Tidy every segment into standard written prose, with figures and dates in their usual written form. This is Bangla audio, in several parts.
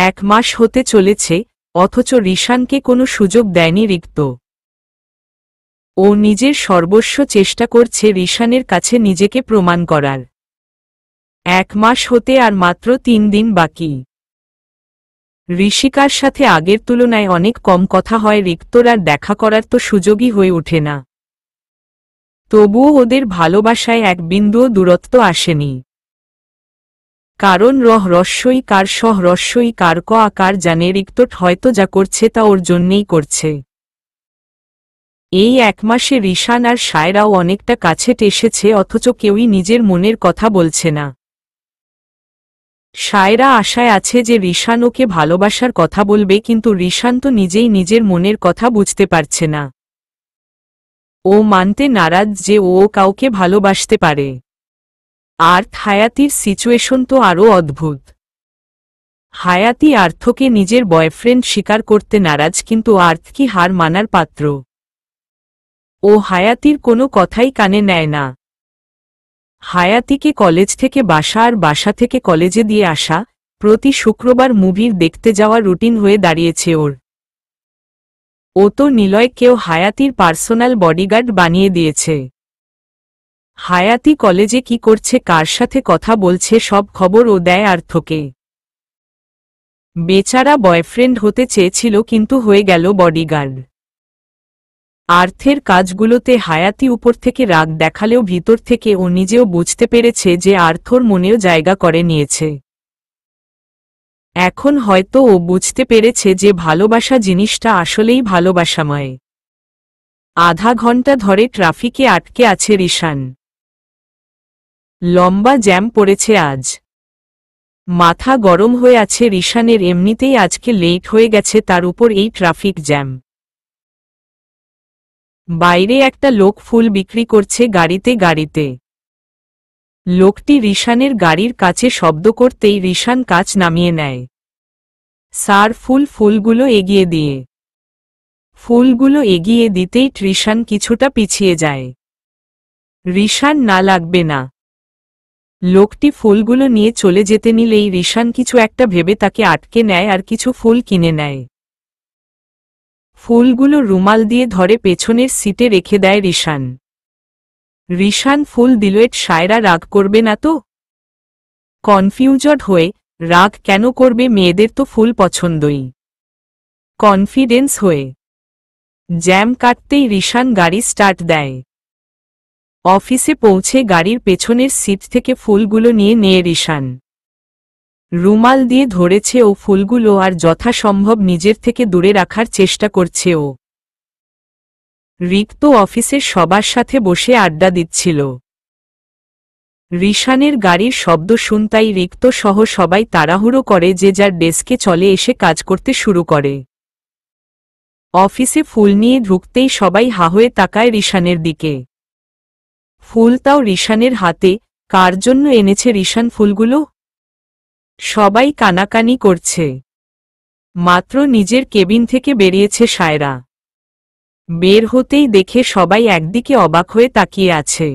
1 মাস হতে চলেছে, অথচ রিশানকে কোনো সুযোগ দেয়নি রিক্ত। ও নিজের সর্বস্ব চেষ্টা করছে রিশানের কাছে নিজেকে প্রমাণ করার। 1 মাস হতে আর মাত্র 3 দিন বাকি। ঋষিকার সাথে আগের তুলনায় অনেক কম কথা হয় রিক্তর, আর দেখা করার তো সুযোগই হয়ে ওঠে না। তবুও ওদের ভালোবাসায় এক বিন্দুও দূরত্ব আসেনি। কারণ রহস্যই কার রহস্যই কার ক আকার জানে রিক্ত হয়তো যা করছে তা ওর জন্যেই করছে। এই 1 মাসে রিশান আর সায়রাও অনেকটা কাছে এসেছে, অথচ কেউই নিজের মনের কথা বলছে না। সায়রা আশায় আছে যে রিশান ওকে ভালোবাসার কথা বলবে, কিন্তু রিশান তো নিজেই নিজের মনের কথা বুঝতে পারছে না। ও মানতে নারাজ যে ও কাউকে ভালোবাসতে পারে। আর হায়াতির সিচুয়েশন তো আরও অদ্ভুত। হায়াতি আর্থকে নিজের বয়ফ্রেন্ড স্বীকার করতে নারাজ, কিন্তু আর্থ কি হার মানার পাত্র? ও হায়াতির কোনো কথাই কানে নেয় না। হায়াতিকে কলেজ থেকে বাসা আর বাসা থেকে কলেজে দিয়ে আসা, প্রতি শুক্রবার মুভির দেখতে যাওয়া রুটিন হয়ে দাঁড়িয়েছে ওর। ও তো নিলয়কেও হায়াতির পার্সোনাল বডিগার্ড বানিয়ে দিয়েছে। হায়াতি কলেজে কি করছে, কার সাথে কথা বলছে, সব খবর ও দেয় আর্থকে। বেচারা বয়ফ্রেন্ড হতে চেয়েছিল, কিন্তু হয়ে গেল বডিগার্ড। আর্থের কাজগুলোতে হায়াতি উপর থেকে রাগ দেখালেও ভিতর থেকে ও নিজেও বুঝতে পেরেছে যে আর্থর মনেও জায়গা করে নিয়েছে। এখন হয়তো ও বুঝতে পেরেছে যে ভালোবাসা জিনিসটা আসলেই ভালোবাসাময়। আধা ঘন্টা ধরে ট্রাফিকে আটকে আছে রিশান। লম্বা জ্যাম পড়েছে আজ। মাথা গরম হয়ে আছে রিশানের, এমনিতেই আজকে লেট হয়ে গেছে, তার উপর এই ট্রাফিক জ্যাম। বাইরে একটা লোক ফুল বিক্রি করছে গাড়িতে গাড়িতে। লোকটি রিশানের গাড়ির কাছে শব্দ করতেই রিশান কাচ নামিয়ে নেয়। স্যার, ফুলগুলো এগিয়ে দিয়ে। ফুলগুলো এগিয়ে দিতেই রিশান কিছুটা পিছিয়ে যায়। রিশান, না লাগবে না। লোকটি ফুলগুলো নিয়ে চলে যেতে নিলেই রিশান কিছু একটা ভেবে তাকে আটকে নেয় আর কিছু ফুল কিনে নেয়। ফুলগুলো রুমাল দিয়ে ধরে পেছনের সিটে রেখে দেয় রিশান। রিশান ফুল দিল। সায়রা রাগ করবে না তো? কনফিউজড হয়ে, রাগ কেন করবে, মেয়েদের তো ফুল পছন্দই। কনফিডেন্স হয়ে জ্যাম কাটতেই রিশান গাড়ি স্টার্ট দেয়। অফিসে পৌঁছে গাড়ির পেছনের সিট থেকে ফুলগুলো নিয়ে রিশান রুমাল দিয়ে ধরেছে ও ফুলগুলো, আর যথাসম্ভব নিজের থেকে দূরে রাখার চেষ্টা করছে ও। রিক্ত অফিসের সবার সাথে বসে আড্ডা দিচ্ছিল। রিশানের গাড়ির শব্দ শুনতাই রিক্ত সহ সবাই তাড়াহুড়ো করে যে যার ডেস্কে চলে এসে কাজ করতে শুরু করে। অফিসে ফুল নিয়ে ঢুকতেই সবাই হা হয়ে তাকায় রিশানের দিকে। ফুলটাও রিশানের হাতে। কার জন্য এনেছে রিশান ফুলগুলো? সবাই কানাকানি করছে। মাত্র নিজের কেবিন থেকে বেরিয়েছে সায়রা। বের হতেই দেখে সবাই একদিকে অবাক হয়ে তাকিয়ে আছে।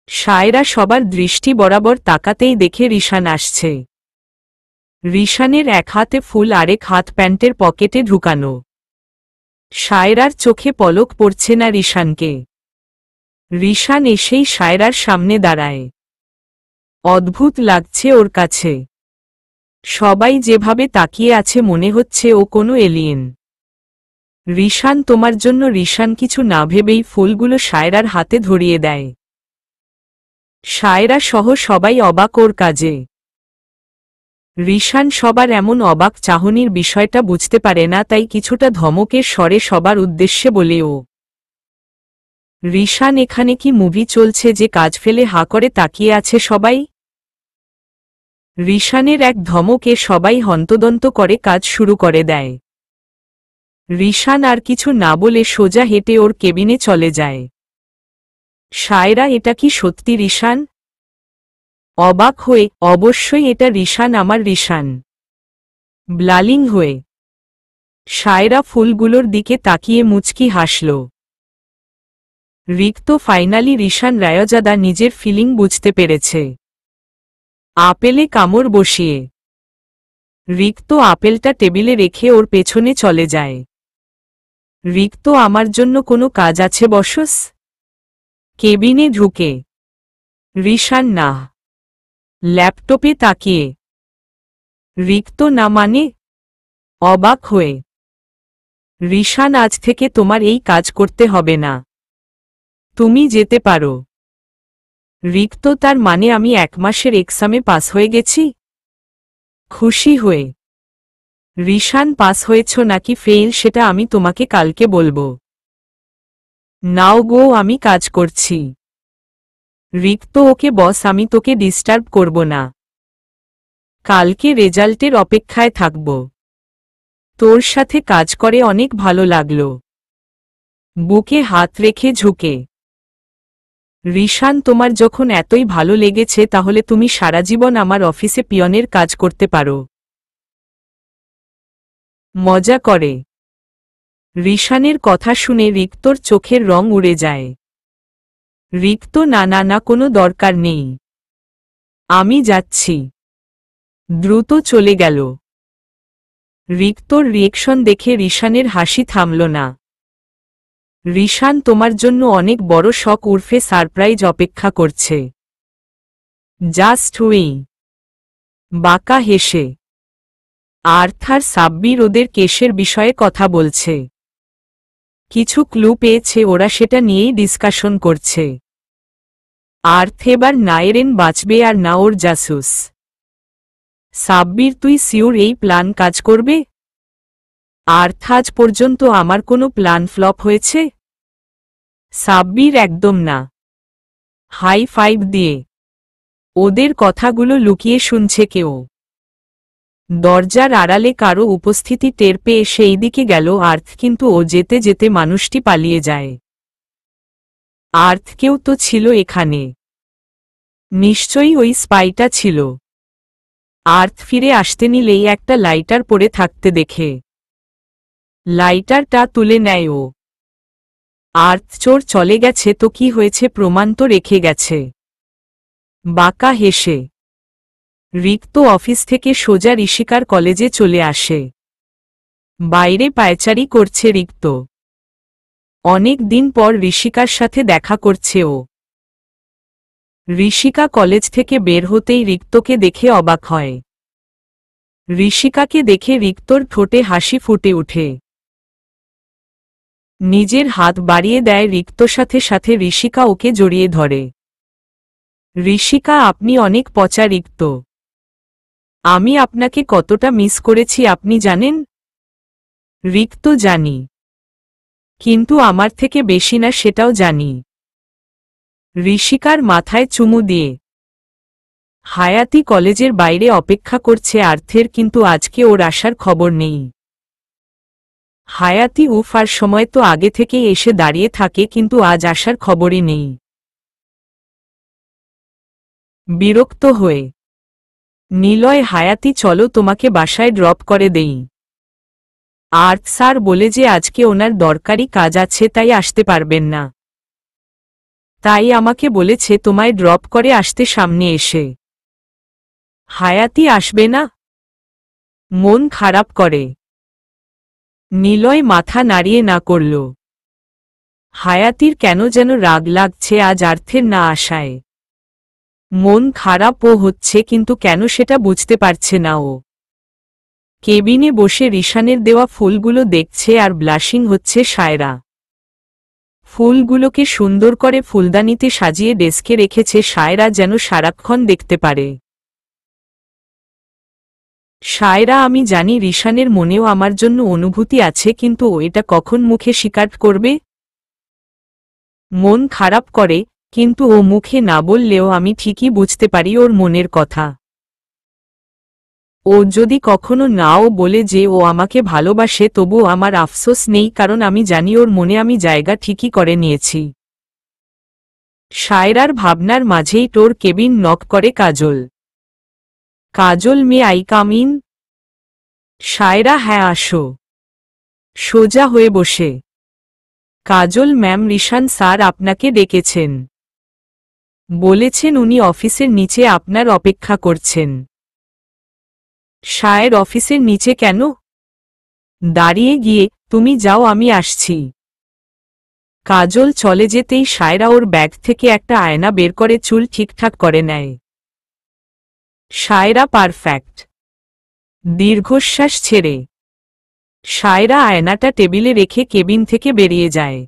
সায়রা সবার দৃষ্টি বরাবর তাকাতেই দেখে রিশান আসছে। রিশানের এক হাতে ফুল, আরেক হাত প্যান্টের পকেটে ঢুকানো। সায়রার চোখে পলক পড়ছে না রিশানকে। রিশান এসেই সায়রার সামনে দাঁড়ায়। অদ্ভুত লাগছে ওর কাছে। সবাই যেভাবে তাকিয়ে আছে মনে হচ্ছে ও কোনো এলিয়েন। রিশান, তোমার জন্য। রিশান কিছু না ভেবেই ফুলগুলো সায়রার হাতে ধরিয়ে দেয়। সায়রা সহ সবাই অবাক ওর কাজে। রিশান সবার এমন অবাক চাহনির বিষয়টা বুঝতে পারে না, তাই কিছুটা ধমকের স্বরে সবার উদ্দেশ্যে বলে ও। রিশান, এখানে কি মুভি চলছে যে কাজ ফেলে হা করে তাকিয়ে আছে সবাই? রিশানের এক ধমকে সবাই হন্তদন্ত করে কাজ শুরু করে দেয়। রিশান আর কিছু না বলে সোজা হেঁটে ওর কেবিনে চলে যায়। সায়রা, এটা কি সত্যি রিশান? অবাক হয়ে, অবশ্যই এটা রিশান, আমার রিশান। ব্লালিং হয়ে সায়রা ফুলগুলোর দিকে তাকিয়ে মুচকি হাসল। রিক্ত ফাইনালি রিশান রায়জাদা নিজের ফিলিং বুঝতে পেরেছে। আপেলে কামড় বসিয়ে রিক্ত আপেলটা টেবিলে রেখে ওর পেছনে চলে যায়। রিক্ত আমার জন্য কোনো কাজ আছে বসস? কেবিনে ঢুকে রিশান না, ল্যাপটপে তাকিয়ে। রিক্ত না মানে? অবাক হয়ে। রিশান আজ থেকে তোমার এই কাজ করতে হবে না, তুমি যেতে পারো। রিক্ত তার মানে আমি 1 মাসের এক্সামে পাস হয়ে গেছি? খুশি হয়ে। রিশান পাস হয়েছ নাকি ফেইল সেটা আমি তোমাকে কালকে বলবো। নাও গো, আমি কাজ করছি। রিক্ত ওকে বস, আমি তোকে ডিস্টার্ব করব না, কালকে রেজাল্টের অপেক্ষায় থাকব। তোর সাথে কাজ করে অনেক ভালো লাগলো। বুকে হাত রেখে ঝুঁকে। রিশান তোমার যখন এতই ভালো লেগেছে তাহলে তুমি সারা জীবন আমার অফিসে পিয়নের কাজ করতে পারো। মজা করে। রিশানের কথা শুনে রিক্তর চোখের রং উড়ে যায়। রিক্ত না না না, কোনো দরকার নেই, আমি যাচ্ছি। দ্রুত চলে গেল। রিক্তর রিয়েকশন দেখে রিশানের হাসি থামল না। রিশান তোমার জন্য অনেক বড় শখ উর্ফে সারপ্রাইজ অপেক্ষা করছে। Just we. বাঁকা হেসে। আর্থার সাব্বির ওদের কেসের বিষয়ে কথা বলছে। কিছু ক্লু পেয়েছে ওরা, সেটা নিয়েই ডিসকাশন করছে। আর্থ এবার নায়েরেন বাঁচবে আর না ওর জাসুস। সাব্বির তুই সিউর এই প্ল্যান কাজ করবে? আর্থ আজ পর্যন্ত আমার কোনো প্ল্যান ফ্লপ হয়েছে? সাব্বির একদম না। হাই ফাইভ দিয়ে। ওদের কথাগুলো লুকিয়ে শুনছে কেউ। দরজার আড়ালে কারো উপস্থিতি টের পেয়ে সেই দিকে গেল আর্থ, কিন্তু ও যেতে যেতে মানুষটি পালিয়ে যায়। আর্থ কেউ তো ছিল এখানে, নিশ্চয়ই ওই স্পাইটা ছিল। আর্থ ফিরে আসতে নিলেই একটা লাইটার পড়ে থাকতে দেখে। লাইটারটা তুলে নেয় ও। আর্থ চোর চলে গেছে তো কি হয়েছে, প্রমাণ তো রেখে গেছে। বাঁকা হেসে। রিক্ত অফিস থেকে সোজা ঋষিকার কলেজে চলে আসে। বাইরে পায়চারি করছে রিক্ত। অনেক দিন পর ঋষিকার সাথে দেখা করছে ও। ঋষিকা কলেজ থেকে বের হতেই রিক্তকে দেখে অবাক হয়। ঋষিকাকে দেখে রিক্তর ঠোঁটে হাসি ফুটে ওঠে। নিজের হাত বাড়িয়ে দেয় রিক্ত, সাথে সাথে ঋষিকা ওকে জড়িয়ে ধরে। ঋষিকা আপনি অনেক পচা রিক্ত। আমি আপনাকে কতটা মিস করেছি আপনি জানেন? রিক্ত জানি, কিন্তু আমার থেকে বেশি না সেটাও জানি। ঋষিকার মাথায় চুমু দিয়ে। হায়াতি কলেজের বাইরে অপেক্ষা করছে আর্থের, কিন্তু আজকে ওর আসার খবর নেই। হায়াতি উফার সময় তো আগে থেকেই এসে দাঁড়িয়ে থাকে, কিন্তু আজ আসার খবরই নেই। বিরক্ত হয়ে। নিলয় হায়াতি চলো তোমাকে বাসায় ড্রপ করে দেই। আর্থ স্যার বলে যে আজকে ওনার দরকারি কাজ আছে তাই আসতে পারবেন না, তাই আমাকে বলেছে তোমায় ড্রপ করে আসতে সামনে এসে। হায়াতি আসবে না? মন খারাপ করে। নিলয় মাথা নাড়িয়ে না করল। হায়াতির কেন যেন রাগ লাগছে আজ আর্থের না আসায়। মন খারাপও হচ্ছে, কিন্তু কেন সেটা বুঝতে পারছে না ও। কেবিনে বসে রিশানের দেওয়া ফুলগুলো দেখছে আর ব্লাশিং হচ্ছে সায়রা। ফুলগুলোকে সুন্দর করে ফুলদানিতে সাজিয়ে ডেস্কে রেখেছে সায়রা, যেন সারাক্ষণ দেখতে পারে। সায়রা আমি জানি রিশানের মনেও আমার জন্য অনুভূতি আছে, কিন্তু ও এটা কখন মুখে স্বীকার করবে? মন খারাপ করে, কিন্তু ও মুখে না বললেও আমি ঠিকই বুঝতে পারি ওর মনের কথা। ও যদি কখনো নাও বলে যে ও আমাকে ভালোবাসে, তবুও আমার আফসোস নেই, কারণ আমি জানি ওর মনে আমি জায়গা ঠিকই করে নিয়েছি। সায়রার ভাবনার মাঝেই টোর কেবিন নক করে Kajal. Kajal may I come in? Saira হ্যাঁ আসো। সোজা হয়ে বসে। কাজল ম্যাম, রিশান স্যার আপনাকে ডেকেছেন। বলেছেন উনি অফিসের নিচে আপনার অপেক্ষা করছেন। সায়ের অফিসের নিচে কেন? দাঁড়িয়ে গিয়ে, তুমি যাও আমি আসছি। কাজল চলে যেতেই সায়রা ওর ব্যাগ থেকে একটা আয়না বের করে চুল ঠিকঠাক করে নেয়। সায়রা পারফেক্ট। দীর্ঘশ্বাস ছেড়ে সায়রা আয়নাটা টেবিলে রেখে কেবিন থেকে বেরিয়ে যায়।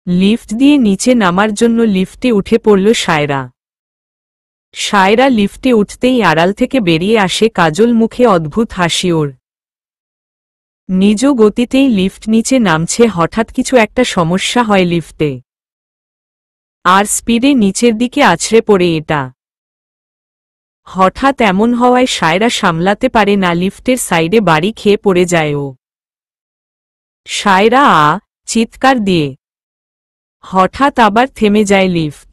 লিফট দিয়ে নিচে নামার জন্য লিফটে উঠে পড়ল সায়রা। সায়রা লিফটে উঠতেই আড়াল থেকে বেরিয়ে আসে কাজল, মুখে অদ্ভুত হাসি ওর। নিজ গতিতেই লিফট নিচে নামছে। হঠাৎ কিছু একটা সমস্যা হয় লিফটে, আর স্পিডে নিচের দিকে আছড়ে পড়ে এটা। হঠাৎ এমন হওয়ায় সায়রা সামলাতে পারে না, লিফটের সাইডে বাড়ি খেয়ে পড়ে যায় ও। সায়রা চিৎকার দিয়ে হঠাৎ আবার থেমে যায় লিফট।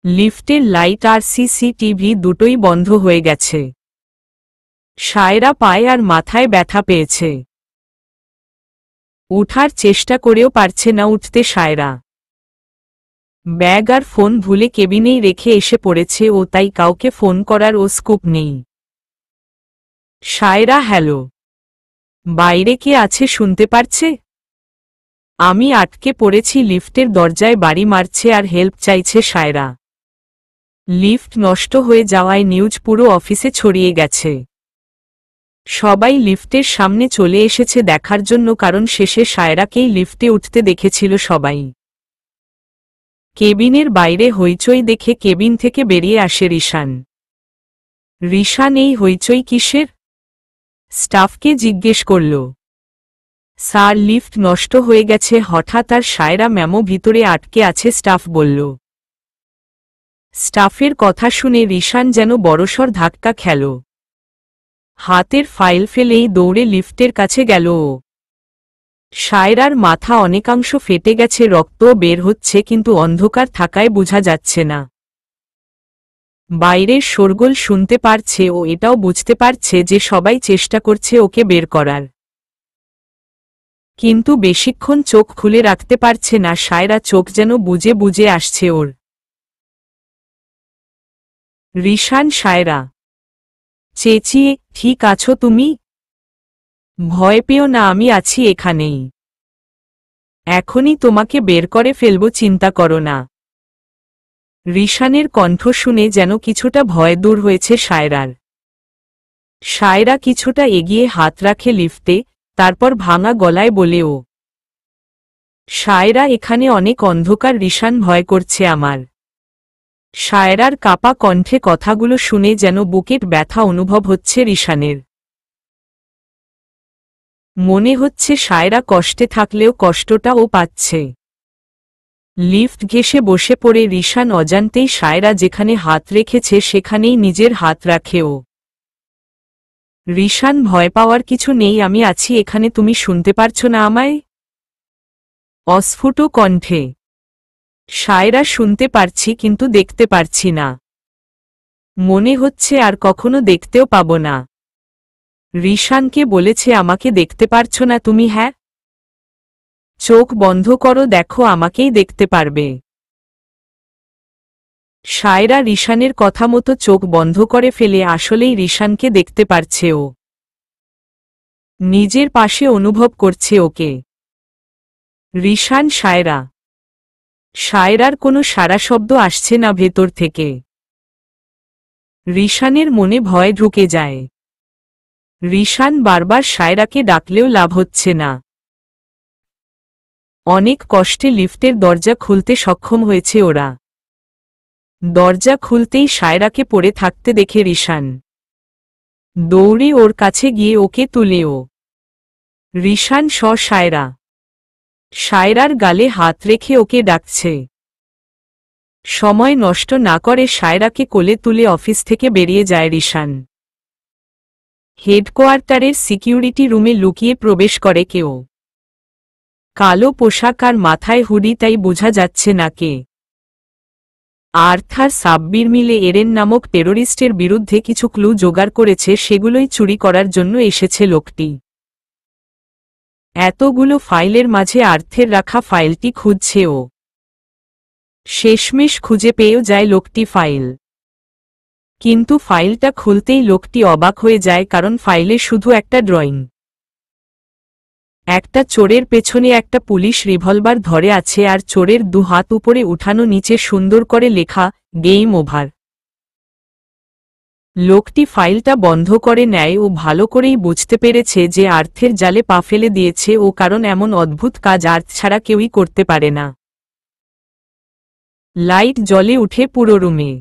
লিফটের লাইট আর সিসিটিভি দুটোই বন্ধ হয়ে গেছে। সায়রা পায়ে আর মাথায় ব্যথা পেয়েছে। উঠার চেষ্টা করেও পারছে না উঠতে সায়রা। ব্যাগ আর ফোন ভুলে কেবিনেই রেখে এসে পড়েছে ও, তাই কাউকে ফোন করার ও স্কোপ নেই। সায়রা, হ্যালো, বাইরে কে আছে শুনতে পারছে? আমি আটকে পড়েছি। লিফটের দরজায় বাড়ি মারছে আর হেল্প চাইছে সায়রা। লিফট নষ্ট হয়ে যাওয়ায় নিউজ পুরো অফিসে ছড়িয়ে গেছে। সবাই লিফটের সামনে চলে এসেছে দেখার জন্য, কারণ শেষে সায়রাকেই লিফটে উঠতে দেখেছিল সবাই। কেবিনের বাইরে হইচই দেখে কেবিন থেকে বেরিয়ে আসে রিশান। রিশান, এই হইচই কিসের? স্টাফকে জিজ্ঞেস করল। স্যার, লিফট নষ্ট হয়ে গেছে হঠাৎ, আর সায়রা ম্যামও ভিতরে আটকে আছে, স্টাফ বলল। স্টাফের কথা শুনে রিশান যেন বড়সড় ধাক্কা খেল। হাতের ফাইল ফেলেই দৌড়ে লিফটের কাছে গেল ও। সায়রার মাথা অনেকাংশ ফেটে গেছে, রক্তও বের হচ্ছে, কিন্তু অন্ধকার থাকায় বোঝা যাচ্ছে না। বাইরের শোরগোল শুনতে পারছে ও এটাও বুঝতে পারছে যে সবাই চেষ্টা করছে ওকে বের করার, কিন্তু বেশিক্ষণ চোখ খুলে রাখতে পারছে না সায়রা। চোখ যেন বুজে বুজে আসছে ওর। রিশান, সায়রা চেঁচিয়ে, ঠিক আছো তুমি? ভয় পেও না, আমি আছি এখানেই। এখনই তোমাকে বের করে ফেলব, চিন্তা করো না। রিশানের কণ্ঠ শুনে যেন কিছুটা ভয় দূর হয়েছে সায়রার। সায়রা কিছুটা এগিয়ে হাত রাখে লিফটে, তারপর ভাঙা গলায় বলে ও। সায়রা, এখানে অনেক অন্ধকার রিশান, ভয় করছে আমার। সায়রার কাপা কণ্ঠে কথাগুলো শুনে যেন বুকের ব্যথা অনুভব হচ্ছে রিশানের। মনে হচ্ছে সায়রা কষ্টে থাকলেও কষ্টটা ও পাচ্ছে। লিফট ঘেঁষে বসে পড়ে রিশান অজান্তেই সায়রা যেখানে হাত রেখেছে সেখানেই নিজের হাত রাখে ও। রিশান, ভয় পাওয়ার কিছু নেই, আমি আছি এখানে, তুমি শুনতে পারছো না আমায়? অস্ফুট কণ্ঠে। সায়রা, শুনতে পারছি কিন্তু দেখতে পারছি না। মনে হচ্ছে আর কখনো দেখতেও পাবো না। রিশানকে বলেছে আমাকে দেখতে পারছো না তুমি? হ্যাঁ, চোখ বন্ধ করো, দেখো আমাকেই দেখতে পারবে। সায়রা রিশানের কথা মতো চোখ বন্ধ করে ফেলে আসলেই রিশানকে দেখতে পারছে ও। নিজের পাশে অনুভব করছে ওকে। রিশান, সায়রা। সায়রার কোনো সাড়া শব্দ আসছে না ভেতর থেকে। রিশানের মনে ভয় ঢুকে যায়। রিশান বারবার সায়রাকে ডাকলেও লাভ হচ্ছে না। অনেক কষ্টে লিফটের দরজা খুলতে সক্ষম হয়েছে ওরা। দরজা খুলতেই সায়রাকে পড়ে থাকতে দেখে রিশান দৌড়ে ওর কাছে গিয়ে ওকে তুলে ও। রিশান, সায়রা। সায়রার গালে হাত রেখে ওকে ডাকছে। সময় নষ্ট না করে সায়রাকে কোলে তুলে অফিস থেকে বেরিয়ে যায় রিশান। হেডকোয়ার্টারের সিকিউরিটি রুমে লুকিয়ে প্রবেশ করে কেউ। কালো পোশাক আর মাথায় হুডি, তাই বোঝা যাচ্ছে না কে। আর্থার সাব্বির মিলে এরেন নামক টেরোরিস্টের বিরুদ্ধে কিছু ক্লু জোগাড় করেছে, সেগুলোই চুরি করার জন্য এসেছে লোকটি। এতগুলো ফাইলের মাঝে আর্থের রাখা ফাইলটি খুঁজছে ও। শেষমেশ খুঁজে পেয়েও যায় লোকটি ফাইল। কিন্তু ফাইলটা খুলতেই লোকটি অবাক হয়ে যায়, কারণ ফাইলে শুধু একটা ড্রয়িং। একটা চোরের পেছনে একটা পুলিশ রিভলভার ধরে আছে, আর চোরের দু হাত উপরে উঠানো, নিচে সুন্দর করে লেখা গেম ওভার। লোকটি ফাইলটা বন্ধ করে নেয় ও ভালো করেই বুঝতে পেরেছে যে আর্থের জালে পা ফেলে দিয়েছে ও, কারণ এমন অদ্ভুত কাজ আর্থ ছাড়া কেউই করতে পারে না। লাইট জ্বলে উঠে পুরো রুমে।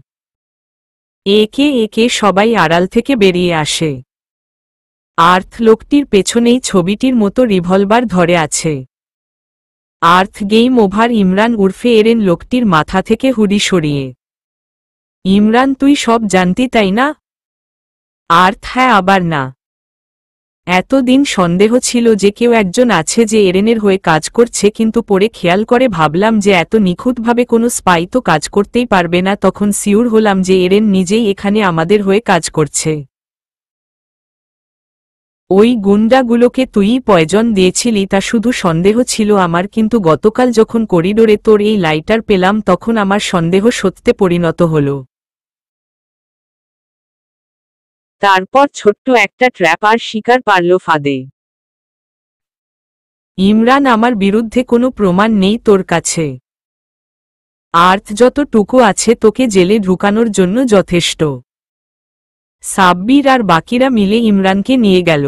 একে একে সবাই আড়াল থেকে বেরিয়ে আসে। আর্থ লোকটির পেছনেই ছবিটির মতো রিভলভার ধরে আছে। আর্থ গেম ওভার ইমরান উর্ফে এরেন লোকটির মাথা থেকে হুডি সরিয়ে। ইমরান, তুই সব জানতি তাই না? আর্থ, হ্যাঁ, আবার না। এতদিন সন্দেহ ছিল যে কেউ একজন আছে যে এরেনের হয়ে কাজ করছে, কিন্তু পরে খেয়াল করে ভাবলাম যে এত নিখুঁতভাবে কোনো স্পাই তো কাজ করতেই পারবে না। তখন সিউর হলাম যে এরেন নিজেই এখানে আমাদের হয়ে কাজ করছে। ওই গুন্ডাগুলোকে তুই পয়জন দিয়েছিলি তা শুধু সন্দেহ ছিল আমার, কিন্তু গতকাল যখন করিডোরে তোর এই লাইটার পেলাম তখন আমার সন্দেহ সত্যে পরিণত হল। তারপর ছোট্ট একটা ট্র্যাপ আর শিকার পারল ফাঁদে। ইমরান, আমার বিরুদ্ধে কোনো প্রমাণ নেই তোর কাছে। আর্থ যতটুকু আছে তোকে জেলে ঢুকানোর জন্য যথেষ্ট। সাব্বির আর বাকিরা মিলে ইমরানকে নিয়ে গেল।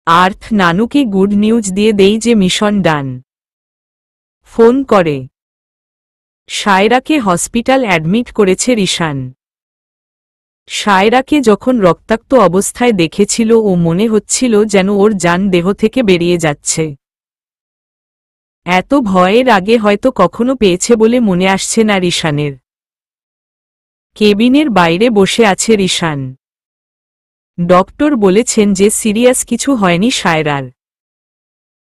আর্থ নানুকে গুড নিউজ দিয়ে দেই যে মিশন ডান। ফোন করে শায়রাকে হসপিটাল অ্যাডমিট করেছে রিশান। শায়রাকে যখন রক্তাক্ত অবস্থায় দেখেছিল ও মনে হচ্ছিল যেন ওর জান দেহ থেকে বেরিয়ে যাচ্ছে। এত ভয়ের আগে হয়তো কখনো পেয়েছে বলে মনে আসছে না রিশানের। কেবিনের বাইরে বসে আছে রিশান। ডক্টর বলেছেন যে সিরিয়াস কিছু হয়নি শায়রার।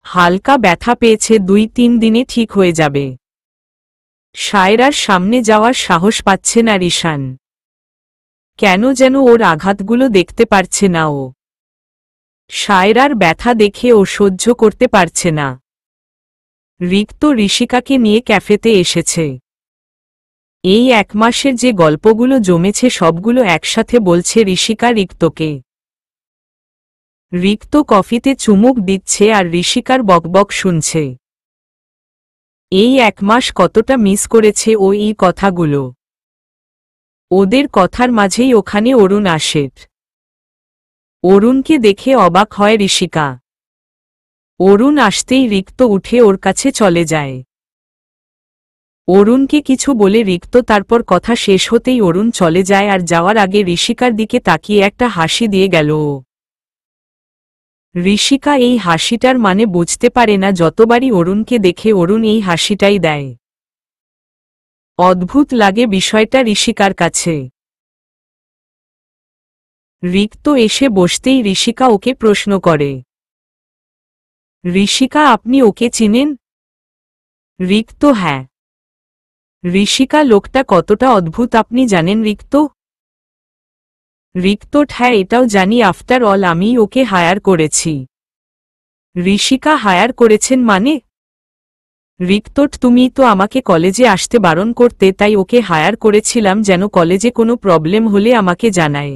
হালকা ব্যথা পেয়েছে, 2-3 দিনে ঠিক হয়ে যাবে। শায়রার সামনে যাওয়ার সাহস পাচ্ছে না রিশান। কেন যেন ওর আঘাতগুলো দেখতে পারছে না ও। শায়রার ব্যথা দেখে ও সহ্য করতে পারছে না। রিক্ত ঋষিকাকে নিয়ে ক্যাফেতে এসেছে। এই 1 মাসের যে গল্পগুলো জমেছে সবগুলো একসাথে বলছে ঋষিকা রিক্তকে। রিক্ত কফিতে চুমুক দিচ্ছে আর ঋষিকার বকবক শুনছে। এই 1 মাস কতটা মিস করেছে ও এই কথাগুলো। ওদের কথার মাঝেই ওখানে অরুণ আসে। অরুণকে দেখে অবাক হয় ঋষিকা। অরুণ আসতেই রিক্ত উঠে ওর কাছে চলে যায়। অরুণকে কিছু বলে রিক্ত, তারপর কথা শেষ হতেই অরুণ চলে যায় আর যাওয়ার আগে ঋষিকার দিকে তাকিয়ে একটা হাসি দিয়ে গেল ও। ঋষিকা এই হাসিটার মানে বুঝতে পারে না, যতবারই অরুণকে দেখে অরুণ এই হাসিটাই দেয়। অদ্ভুত লাগে বিষয়টা ঋষিকার কাছে। রিক্ত এসে বসতেই ঋষিকা ওকে প্রশ্ন করে, ঋষিকা, আপনি ওকে চিনেন? রিক্ত, হ্যাঁ। ঋষিকা, লোকটা কতটা অদ্ভুত আপনি জানেন রিক্ত? রিক্ত, হ্যাঁ, এটাও জানি, আফটার অল আমি ওকে হায়ার করেছি। ঋষিকা, হায়ার করেছেন মানে? রিক্ত, তুমি তো আমাকে কলেজে আসতে বারণ করতে, তাই ওকে হায়ার করেছিলাম যেন কলেজে কোনো প্রবলেম হলে আমাকে জানায়।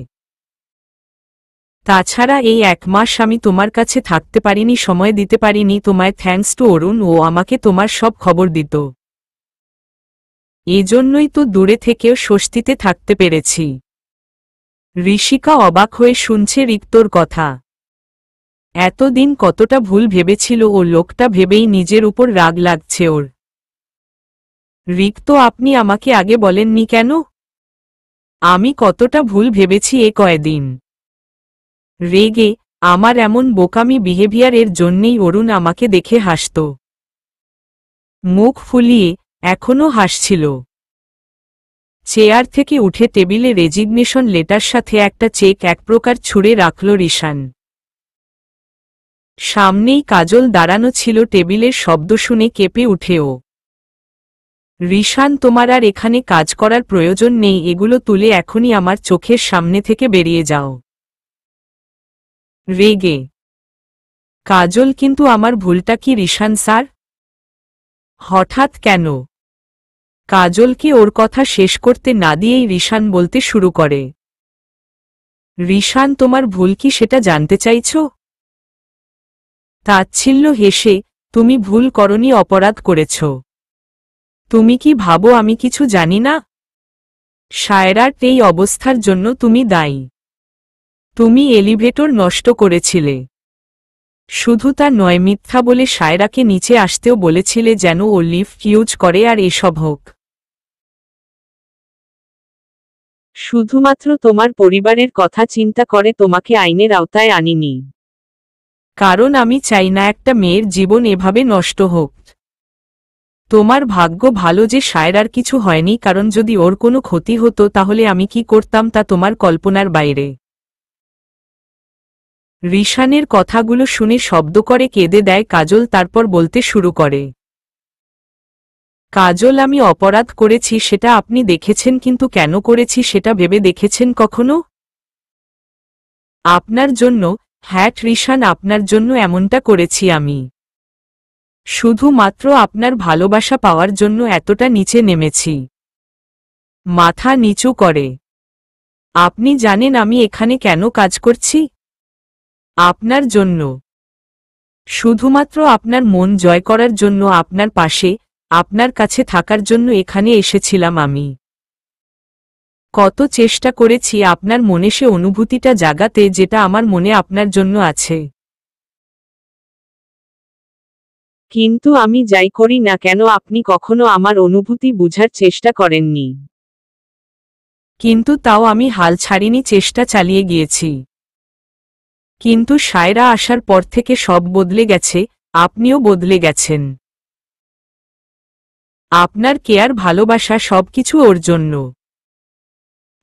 তাছাড়া এই 1 মাস আমি তোমার কাছে থাকতে পারিনি, সময় দিতে পারিনি তোমায়, থ্যাঙ্কস টু অরুণ, ও আমাকে তোমার সব খবর দিত। এজন্যই তো দূরে থেকেও স্বস্তিতে থাকতে পেরেছি। ঋষিকা অবাক হয়ে শুনছে রিক্তর কথা। এতদিন কতটা ভুল ভেবেছিল ও, লোকটা ভেবেই নিজের উপর রাগ লাগছে ওর। রিক্ত, আপনি আমাকে আগে বলেননি কেন? আমি কতটা ভুল ভেবেছি এ কয়দিন। রেগে আমার এমন বোকামি বিহেভিয়ারের জন্যেই অরুণ আমাকে দেখে হাসত। মুখ ফুলিয়ে এখনও হাসছিল। চেয়ার থেকে উঠে টেবিলে রেজিগনেশন লেটার সাথে একটা চেক এক প্রকার ছুঁড়ে রাখল রিশান। সামনেই কাজল দাঁড়ানো ছিল, টেবিলের শব্দ শুনে কেঁপে উঠে ও। রিশান, তোমার আর এখানে কাজ করার প্রয়োজন নেই, এগুলো তুলে এখনই আমার চোখের সামনে থেকে বেরিয়ে যাও। রেগে কাজল, কিন্তু আমার ভুলটা কি রিশান স্যার? হঠাৎ কেন? কাজলকে ওর কথা শেষ করতে না দিয়েই রিশান বলতে শুরু করে, রিশান তোমার ভুল কি সেটা জানতে চাইছ? তাচ্ছিল্য হেসে, তুমি ভুল করনি, অপরাধ করেছ। তুমি কি ভাবো আমি কিছু জানি না? শায়রার এই অবস্থার জন্য তুমি দায়ী। তুমি এলিভেটর নষ্ট করেছিলে। শুধু তা নয়, মিথ্যা বলে শায়রাকে নিচে আসতেও বলেছিলে যেন ও লিফট ইউজ করে আর এসব হোক। শুধুমাত্র তোমার পরিবারের কথা চিন্তা করে তোমাকে আইনের আওতায় আনিনি। কারণ আমি চাই না একটা মেয়ের জীবন এভাবে নষ্ট হোক। তোমার ভাগ্য ভালো যে শায়রার কিছু হয়নি, কারণ যদি ওর কোনো ক্ষতি হতো তাহলে আমি কি করতাম তা তোমার কল্পনার বাইরে। রিশানের কথাগুলো শুনে শব্দ করে কেঁদে দেয় কাজল, তারপর বলতে শুরু করে, কাজল আমি অপরাধ করেছি সেটা আপনি দেখেছেন, কিন্তু কেন করেছি সেটা ভেবে দেখেছেন কখনো? আপনার জন্য। হ্যাঁ রিশান, আপনার জন্য এমনটা করেছি আমি। শুধুমাত্র আপনার ভালোবাসা পাওয়ার জন্য এতটা নিচে নেমেছি। মাথা নিচু করে। আপনি জানেন আমি এখানে কেন কাজ করছি? আপনার জন্য। শুধুমাত্র আপনার মন জয় করার জন্য, আপনার পাশে, আপনার কাছে থাকার জন্য এখানে এসেছিলাম আমি। কত চেষ্টা করেছি আপনার মনে সে অনুভূতিটা জাগাতে যেটা আমার মনে আপনার জন্য আছে। কিন্তু আমি যাই করি না কেন আপনি কখনো আমার অনুভূতি বুঝার চেষ্টা করেননি। কিন্তু তাও আমি হাল ছাড়িনি, চেষ্টা চালিয়ে গিয়েছি। কিন্তু শায়রা আসার পর থেকে সব বদলে গেছে, আপনিও বদলে গেছেন। আপনার কেয়ার, ভালোবাসা সবকিছু ওর জন্য।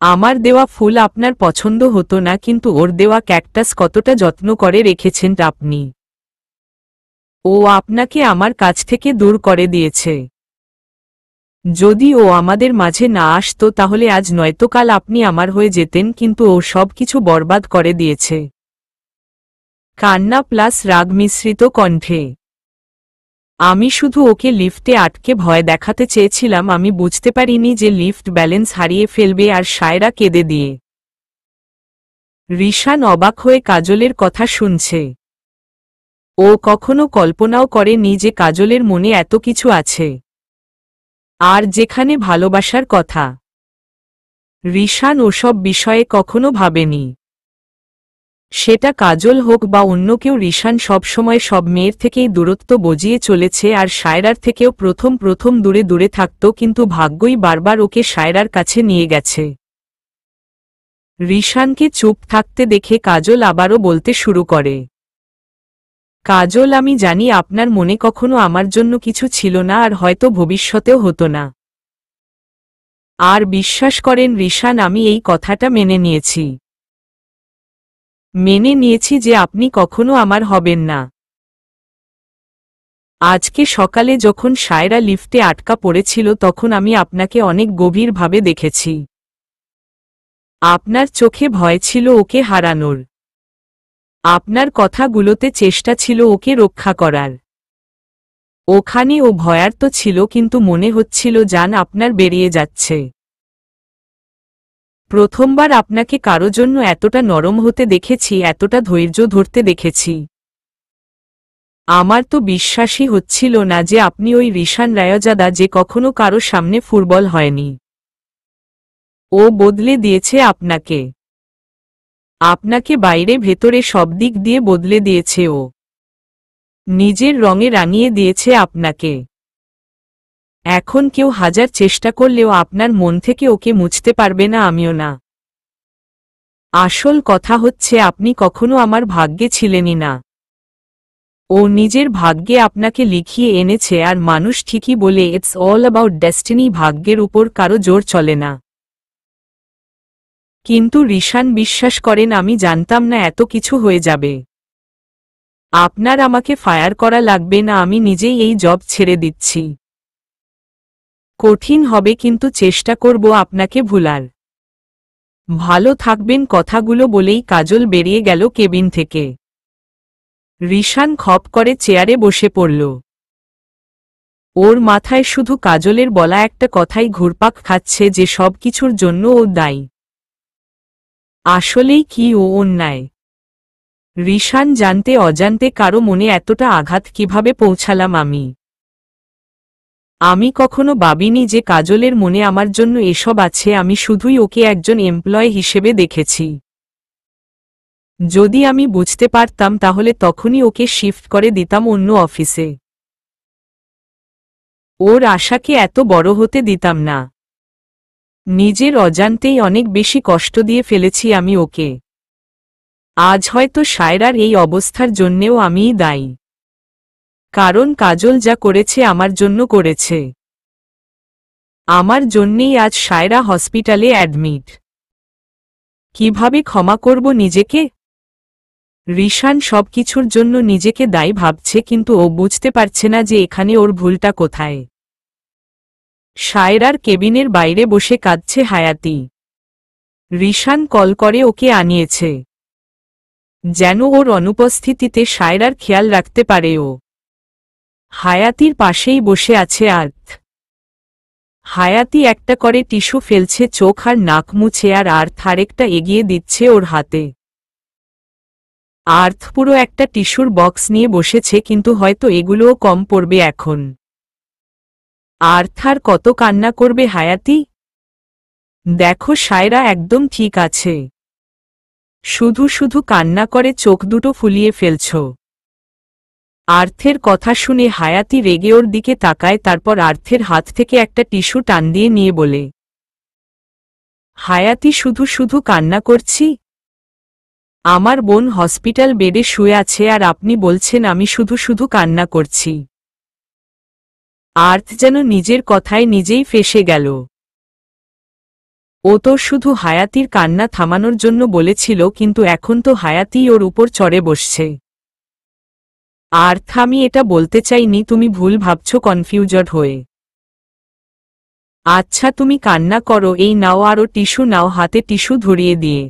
আমার দেওয়া ফুল আপনার পছন্দ হতো না, কিন্তু ওর দেওয়া ক্যাকটাস কতটা যত্ন করে রেখেছেন আপনি। ও আপনাকে আমার কাছ থেকে দূর করে দিয়েছে। যদি ও আমাদের মাঝে না আসতো তাহলে আজ নয়তো কাল আপনি আমার হয়ে যেতেন, কিন্তু ও সবকিছু বরবাদ করে দিয়েছে। কান্না প্লাস রাগ মিশ্রিত কণ্ঠে, আমি শুধু ওকে লিফটে আটকে ভয় দেখাতে চেয়েছিলাম, আমি বুঝতে পারিনি যে লিফট ব্যালেন্স হারিয়ে ফেলবে আর শায়রা কেঁদে দিয়ে। রিশান অবাক হয়ে কাজলের কথা শুনছে। ও কখনো কল্পনাও করেনি যে কাজলের মনে এত কিছু আছে। আর যেখানে ভালোবাসার কথা, রিশান ওসব বিষয়ে কখনো ভাবেনি। সেটা কাজল হোক বা অন্য কেউ, রিশান সবসময় সব মেয়ের থেকেই দূরত্ব বজিয়ে চলেছে আর শায়রার থেকেও প্রথম প্রথম দূরে দূরে থাকত, কিন্তু ভাগ্যই বারবার ওকে শায়রার কাছে নিয়ে গেছে। রিশানকে চুপ থাকতে দেখে কাজল আবারও বলতে শুরু করে, কাজল আমি জানি আপনার মনে কখনো আমার জন্য কিছু ছিল না, আর হয়তো ভবিষ্যতেও হতো না। আর বিশ্বাস করেন রিশান, আমি এই কথাটা মেনে নিয়েছি। মেনে নিয়েছি যে আপনি কখনো আমার হবেন না। আজকে সকালে যখন শায়রা লিফটে আটকা পড়েছিল তখন আমি আপনাকে অনেক গভীরভাবে দেখেছি। আপনার চোখে ভয় ছিল ওকে হারানোর। আপনার কথাগুলোতে চেষ্টা ছিল ওকে রক্ষা করার। ওখানে ও ভয়ার্ত ছিল, কিন্তু মনে হচ্ছিল জান আপনার বেরিয়ে যাচ্ছে। প্রথমবার আপনাকে কারো জন্য এতটা নরম হতে দেখেছি, এতটা ধৈর্য ধরতে দেখেছি। আমার তো বিশ্বাসই হচ্ছিল না যে আপনি ওই রিশান রায়জাদা যে কখনো কারো সামনে ফুটবল হয়নি। ও বদলে দিয়েছে আপনাকে। আপনাকে বাইরে ভেতরে সব দিক দিয়ে বদলে দিয়েছে ও। নিজের রঙে রাঙিয়ে দিয়েছে আপনাকে। এখন কেউ হাজার চেষ্টা করলেও আপনার মন থেকে ওকে মুছতে পারবে না, আমিও না। আসল কথা হচ্ছে আপনি কখনো আমার ভাগ্যে ছিলেনই না। ও নিজের ভাগ্যে আপনাকে লিখিয়ে এনেছে, আর মানুষ ঠিকই বলে ইটস অল অ্যাবাউট ডেস্টিনি, ভাগ্যের উপর কারো জোর চলে না। কিন্তু রিশান বিশ্বাস করেন আমি জানতাম না এত কিছু হয়ে যাবে। আপনার আমাকে ফায়ার করা লাগবে না, আমি নিজেই এই জব ছেড়ে দিচ্ছি। কঠিন হবে কিন্তু চেষ্টা করব আপনাকে ভুলার। ভালো থাকবেন। কথাগুলো বলেই কাজল বেরিয়ে গেল কেবিন থেকে। রিশান খপ করে চেয়ারে বসে পড়ল। ওর মাথায় শুধু কাজলের বলা একটা কথাই ঘুরপাক খাচ্ছে যে সবকিছুর জন্য ও দায়ী। আসলেই কি ও অন্যায়? রিশান জানতে অজান্তে কারো মনে এতটা আঘাত কিভাবে পৌঁছালাম আমি? আমি কখনো ভাবিনি যে কাজলের মনে আমার জন্য এসব আছে। আমি শুধুই ওকে একজন এমপ্লয় হিসেবে দেখেছি। যদি আমি বুঝতে পারতাম তাহলে তখনই ওকে শিফট করে দিতাম অন্য অফিসে। ওর আশাকে এত বড় হতে দিতাম না। নিজের অজান্তেই অনেক বেশি কষ্ট দিয়ে ফেলেছি আমি ওকে। আজ হয়তো সায়রার এই অবস্থার জন্যেও আমিই দায়ী। কারণ কাজল যা করেছে আমার জন্য করেছে। আমার জন্যেই আজ সায়রা হসপিটালে অ্যাডমিট। কিভাবে ক্ষমা করব নিজেকে? রিশান সবকিছুর জন্য নিজেকে দায়ী ভাবছে, কিন্তু ও বুঝতে পারছে না যে এখানে ওর ভুলটা কোথায়। সায়রার কেবিনের বাইরে বসে কাঁদছে হায়াতি। রিশান কল করে ওকে আনিয়েছে, যেন ওর অনুপস্থিতিতে সায়রার খেয়াল রাখতে পারে ও। হায়াতির পাশেই বসে আছে আর্থ। হায়াতি একটা করে টিস্যু ফেলছে চোখ আর নাক মুছে, আর আর্থ আরেকটা এগিয়ে দিচ্ছে ওর হাতে। আর্থ পুরো একটা টিস্যুর বক্স নিয়ে বসেছে, কিন্তু হয়তো এগুলোও কম পড়বে এখন। আর্থ আর কত কান্না করবে হায়াতি? দেখো সায়রা একদম ঠিক আছে, শুধু শুধু কান্না করে চোখ দুটো ফুলিয়ে ফেলছ। আর্থের কথা শুনে হায়াতি রেগে ওর দিকে তাকায়, তারপর আর্থের হাত থেকে একটা টিস্যু টান দিয়ে নিয়ে বলে, হায়াতি শুধু শুধু কান্না করছি? আমার বোন হসপিটাল বেডে শুয়ে আছে আর আপনি বলছেন আমি শুধু শুধু কান্না করছি? আর্থ যেন নিজের কথায় নিজেই ফেঁসে গেল। ও তো শুধু হায়াতির কান্না থামানোর জন্য বলেছিল, কিন্তু এখন তো হায়াতি ওর উপর চড়ে বসছে। আর্থ আমি এটা বলতে চাইনি, তুমি ভুল ভাবছ কনফিউজড হয়ে। আচ্ছা তুমি কান্না করো, এই নাও আরও টিস্যু নাও। হাতে টিস্যু ধরিয়ে দিয়ে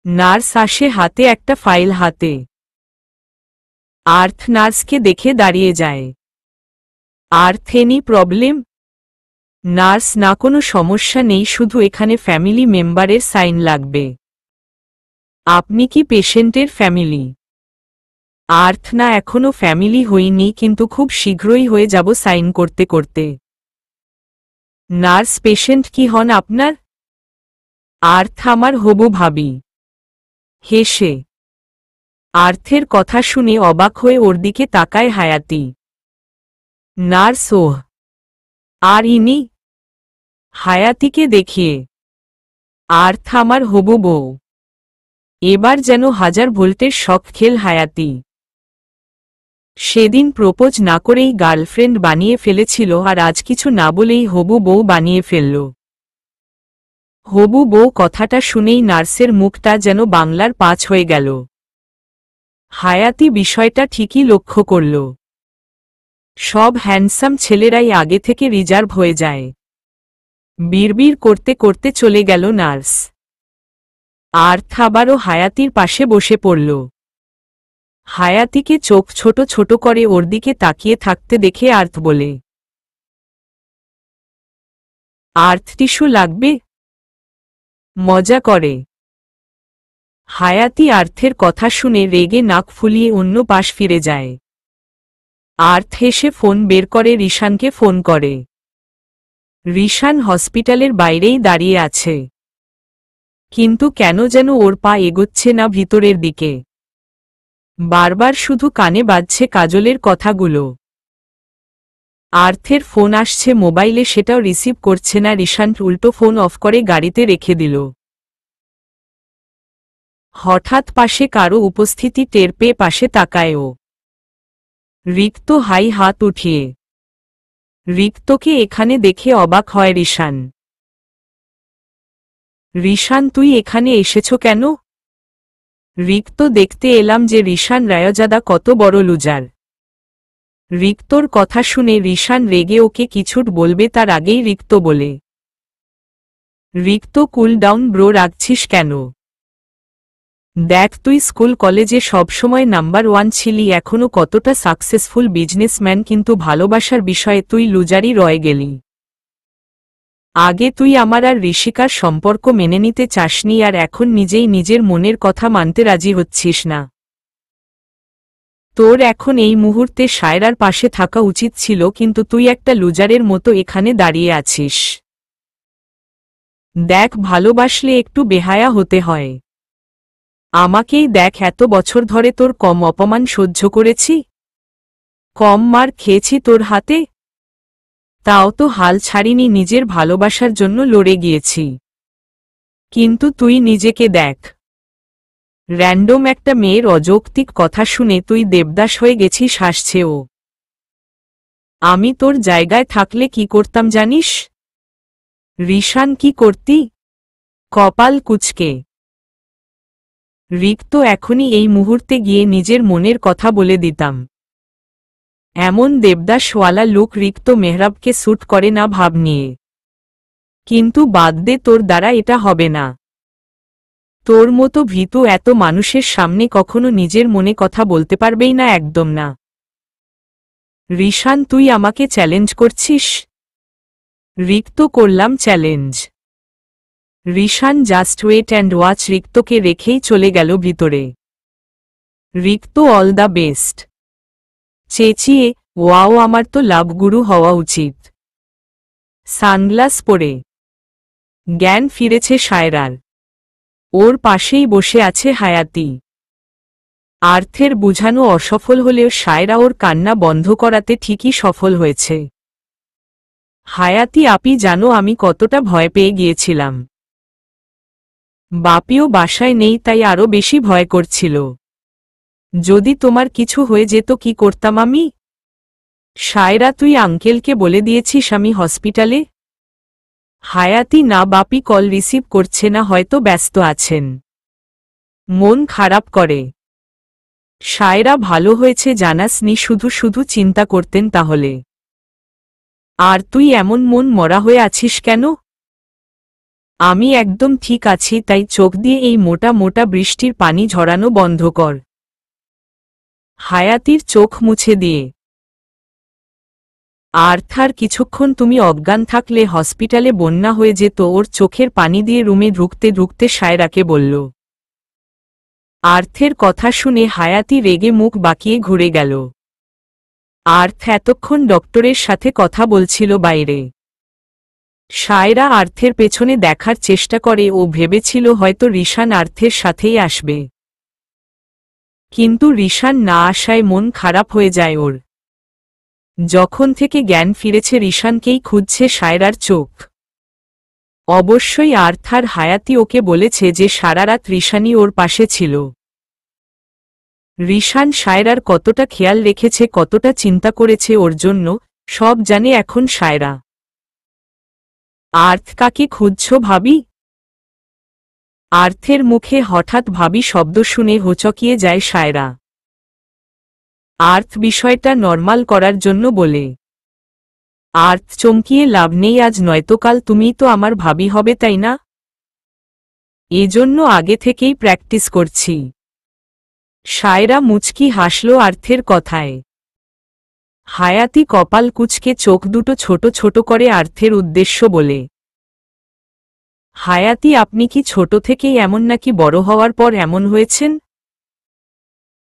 নার্স আসে, হাতে একটা ফাইল হাতে। আর্থ নার্সকে দেখে দাঁড়িয়ে যায়। আর্থ এনি প্রবলেম? নার্স না কোনো সমস্যা নেই, শুধু এখানে ফ্যামিলি মেম্বারের সাইন লাগবে। আপনি কি পেশেন্টের ফ্যামিলি? আর্থ না এখনো ফ্যামিলি হইনি, কিন্তু খুব শীঘ্রই হয়ে যাব সাইন করতে করতে। নার্স পেশেন্ট কি হন আপনার? আর্থ আমার হবু ভাবি। হেসে আর্থের কথা শুনে অবাক হয়ে ওর দিকে তাকায় হায়াতি। নার্স? ওহ, আর ইনি? হায়াতিকে দেখিয়ে, আর্থ আমার হবু বউ। এবার যেন 1000 ভোল্টের শক খেল হায়াতি। সেদিন প্রপোজ না করেই গার্লফ্রেন্ড বানিয়ে ফেলেছিল, আর আজ কিছু না বলেই হবু বউ বানিয়ে ফেলল। হবু বউ কথাটা শুনেই নার্সের মুখটা যেন বাংলার 5 হয়ে গেল। হায়াতি বিষয়টা ঠিকই লক্ষ্য করল। সব হ্যান্ডসাম ছেলেরাই আগে থেকে রিজার্ভ হয়ে যায়। বিড়বিড় করতে করতে চলে গেল নার্স। আর্থ আবারও হায়াতির পাশে বসে পড়ল। হায়াতিকে চোখ ছোট ছোট করে ওর দিকে তাকিয়ে থাকতে দেখে আর্থ বলে, আর্থ টিস্যু লাগবে? মজা করে। হায়াতি আর্থের কথা শুনে রেগে নাক ফুলিয়ে অন্য পাশ ফিরে যায়। আর্থ হেসে ফোন বের করে রিশানকে ফোন করে। রিশান হসপিটালের বাইরেই দাঁড়িয়ে আছে, কিন্তু কেন যেন ওর পা এগোচ্ছে না ভিতরের দিকে। বারবার শুধু কানে বাজছে কাজলের কথাগুলো। আর্থের ফোন আসছে মোবাইলে, সেটাও রিসিভ করছে না। রিশান উল্টো ফোন অফ করে গাড়িতে রেখে দিল। হঠাৎ পাশে কারো উপস্থিতি টের পেয়ে পাশে তাকায় ও। রিক্ত হাই হাত উঠিয়ে। রিক্তকে এখানে দেখে অবাক হয় রিশান। রিশান তুই এখানে এসেছ কেন? রিক্ত দেখতে এলাম যে রিশান রায়জাদা কত বড় লুজার। রিক্তর কথা শুনে রিশান রেগে ওকে কিছুট বলবে তার আগেই রিক্ত বলে, রিক্ত কুল ডাউন ব্রো, রাখছিস কেন? দেখ তুই স্কুল কলেজে সবসময় নাম্বার 1 ছিলি, এখনো কতটা সাকসেসফুল বিজনেসম্যান, কিন্তু ভালোবাসার বিষয়ে তুই লুজারই রয়ে গেলি। আগে তুই আমার আর ঋষিকার সম্পর্ক মেনে নিতে চাসনি, আর এখন নিজেই নিজের মনের কথা মানতে রাজি হচ্ছিস না। তোর এখন এই মুহূর্তে শায়রার পাশে থাকা উচিত ছিল, কিন্তু তুই একটা লুজারের মতো এখানে দাঁড়িয়ে আছিস। দেখ, ভালোবাসলে একটু বেহায়া হতে হয়। আমাকেই দেখ, এত বছর ধরে তোর কম অপমান সহ্য করেছি, কম মার খেয়েছি তোর হাতে, তাও তো হাল ছাড়িনি, নিজের ভালোবাসার জন্য লড়ে গিয়েছি। কিন্তু তুই নিজেকে দেখ, র্যান্ডম একটা মেয়ের অযৌক্তিক কথা শুনে তুই দেবদাস হয়ে গেছিস, হাসছে ও। আমি তোর জায়গায় থাকলে কি করতাম জানিস? রিশান, কি করতি? কপাল কুঁচকে। রিক্ত, এখনই এই মুহূর্তে গিয়ে নিজের মনের কথা বলে দিতাম। এমন দেবদাসওয়ালা লুক রিক্ত মেহরাবকে স্যুট করে না ভাব নিয়ে। কিন্তু বাদ দে, তোর দ্বারা এটা হবে না। তোর মতো ভীতু এত মানুষের সামনে কখনো নিজের মনে কথা বলতে পারবেই না, একদম না। রিশান, তুই আমাকে চ্যালেঞ্জ করছিস? রিক্ত, করলাম challenge. Rishan just wait and watch রিক্তকে রেখেই চলে গেল ভিতরে। Rikta, all the best. চেঁচিয়ে, ওয়াও, আমার তো লাভগুরু হওয়া উচিত। সানগ্লাস পরে জ্ঞান ফিরেছে শায়রার। ওর পাশেই বসে আছে হায়াতি। আর্থের বুঝানো অসফল হলেও শায়রা ওর কান্না বন্ধ করাতে ঠিকই সফল হয়েছে। হায়াতি, আপি জানো আমি কতটা ভয় পেয়ে গিয়েছিলাম। বাপিও বাসায় নেই, তাই আরো বেশি ভয় করছিল। যদি তোমার কিছু হয়ে যেত কি করতাম আমি? শায়রা, তুই আঙ্কেলকে বলে দিয়েছিস আমি হসপিটালে? হায়াতি, না, বাপি কল রিসিভ করছে না, হয়তো ব্যস্ত আছেন। মন খারাপ করে। শায়রা, ভালো হয়েছে জানাসনি, শুধু শুধু চিন্তা করতেন তাহলে। আর তুই এমন মন মরা হয়ে আছিস কেন? আমি একদম ঠিক আছি, তাই চোখ দিয়ে এই মোটা মোটা বৃষ্টির পানি ঝরানো বন্ধ কর। হায়াতির চোখ মুছে দিয়ে। আর্থার, কিছুক্ষণ তুমি অজ্ঞান থাকলে হসপিটালে বন্যা হয়ে যেত, ওর চোখের পানি দিয়ে রুমে ঢুকতে ঢুকতে শায়রাকে বলল। আর্থের কথা শুনে হায়াতি রেগে মুখ বাঁকিয়ে ঘুরে গেল। আর্থ এতক্ষণ ডক্টরের সাথে কথা বলছিল বাইরে। শায়রা আর্থের পেছনে দেখার চেষ্টা করে, ও ভেবেছিল হয়তো রিশান আর্থের সাথেই আসবে। কিন্তু রিশান না আসায় মন খারাপ হয়ে যায় ওর। যখন থেকে জ্ঞান ফিরেছে রিশানকেই খুঁজছে শায়রার চোখ। অবশ্যই আর্থ আর হায়াতি ওকে বলেছে যে সারা রাত রিশানই ওর পাশে ছিল। রিশান শায়রার কতটা খেয়াল রেখেছে, কতটা চিন্তা করেছে ওর জন্য, সব জানে এখন শায়রা। আর্থ, কাকে খুঁজছ ভাবি? আর্থের মুখে হঠাৎ ভাবি শব্দ শুনে হোঁচকিয়ে যায় শায়রা। আর্থ বিষয়টা নরমাল করার জন্য বলে। আর্থ চমকিয়ে লাভ নেই, আজ নয়তো কাল তুমিই তো আমার ভাবি হবে, তাই না? এজন্য আগে থেকেই প্র্যাকটিস করছি। শায়রা মুচকি হাসল আর্থের কথায়। হায়াতি কপাল কুঁচকে চোখ দুটো ছোট ছোট করে আর্থের উদ্দেশ্য বলে। হায়াতি, আপনি কি ছোট থেকেই এমন নাকি বড় হওয়ার পর এমন হয়েছেন?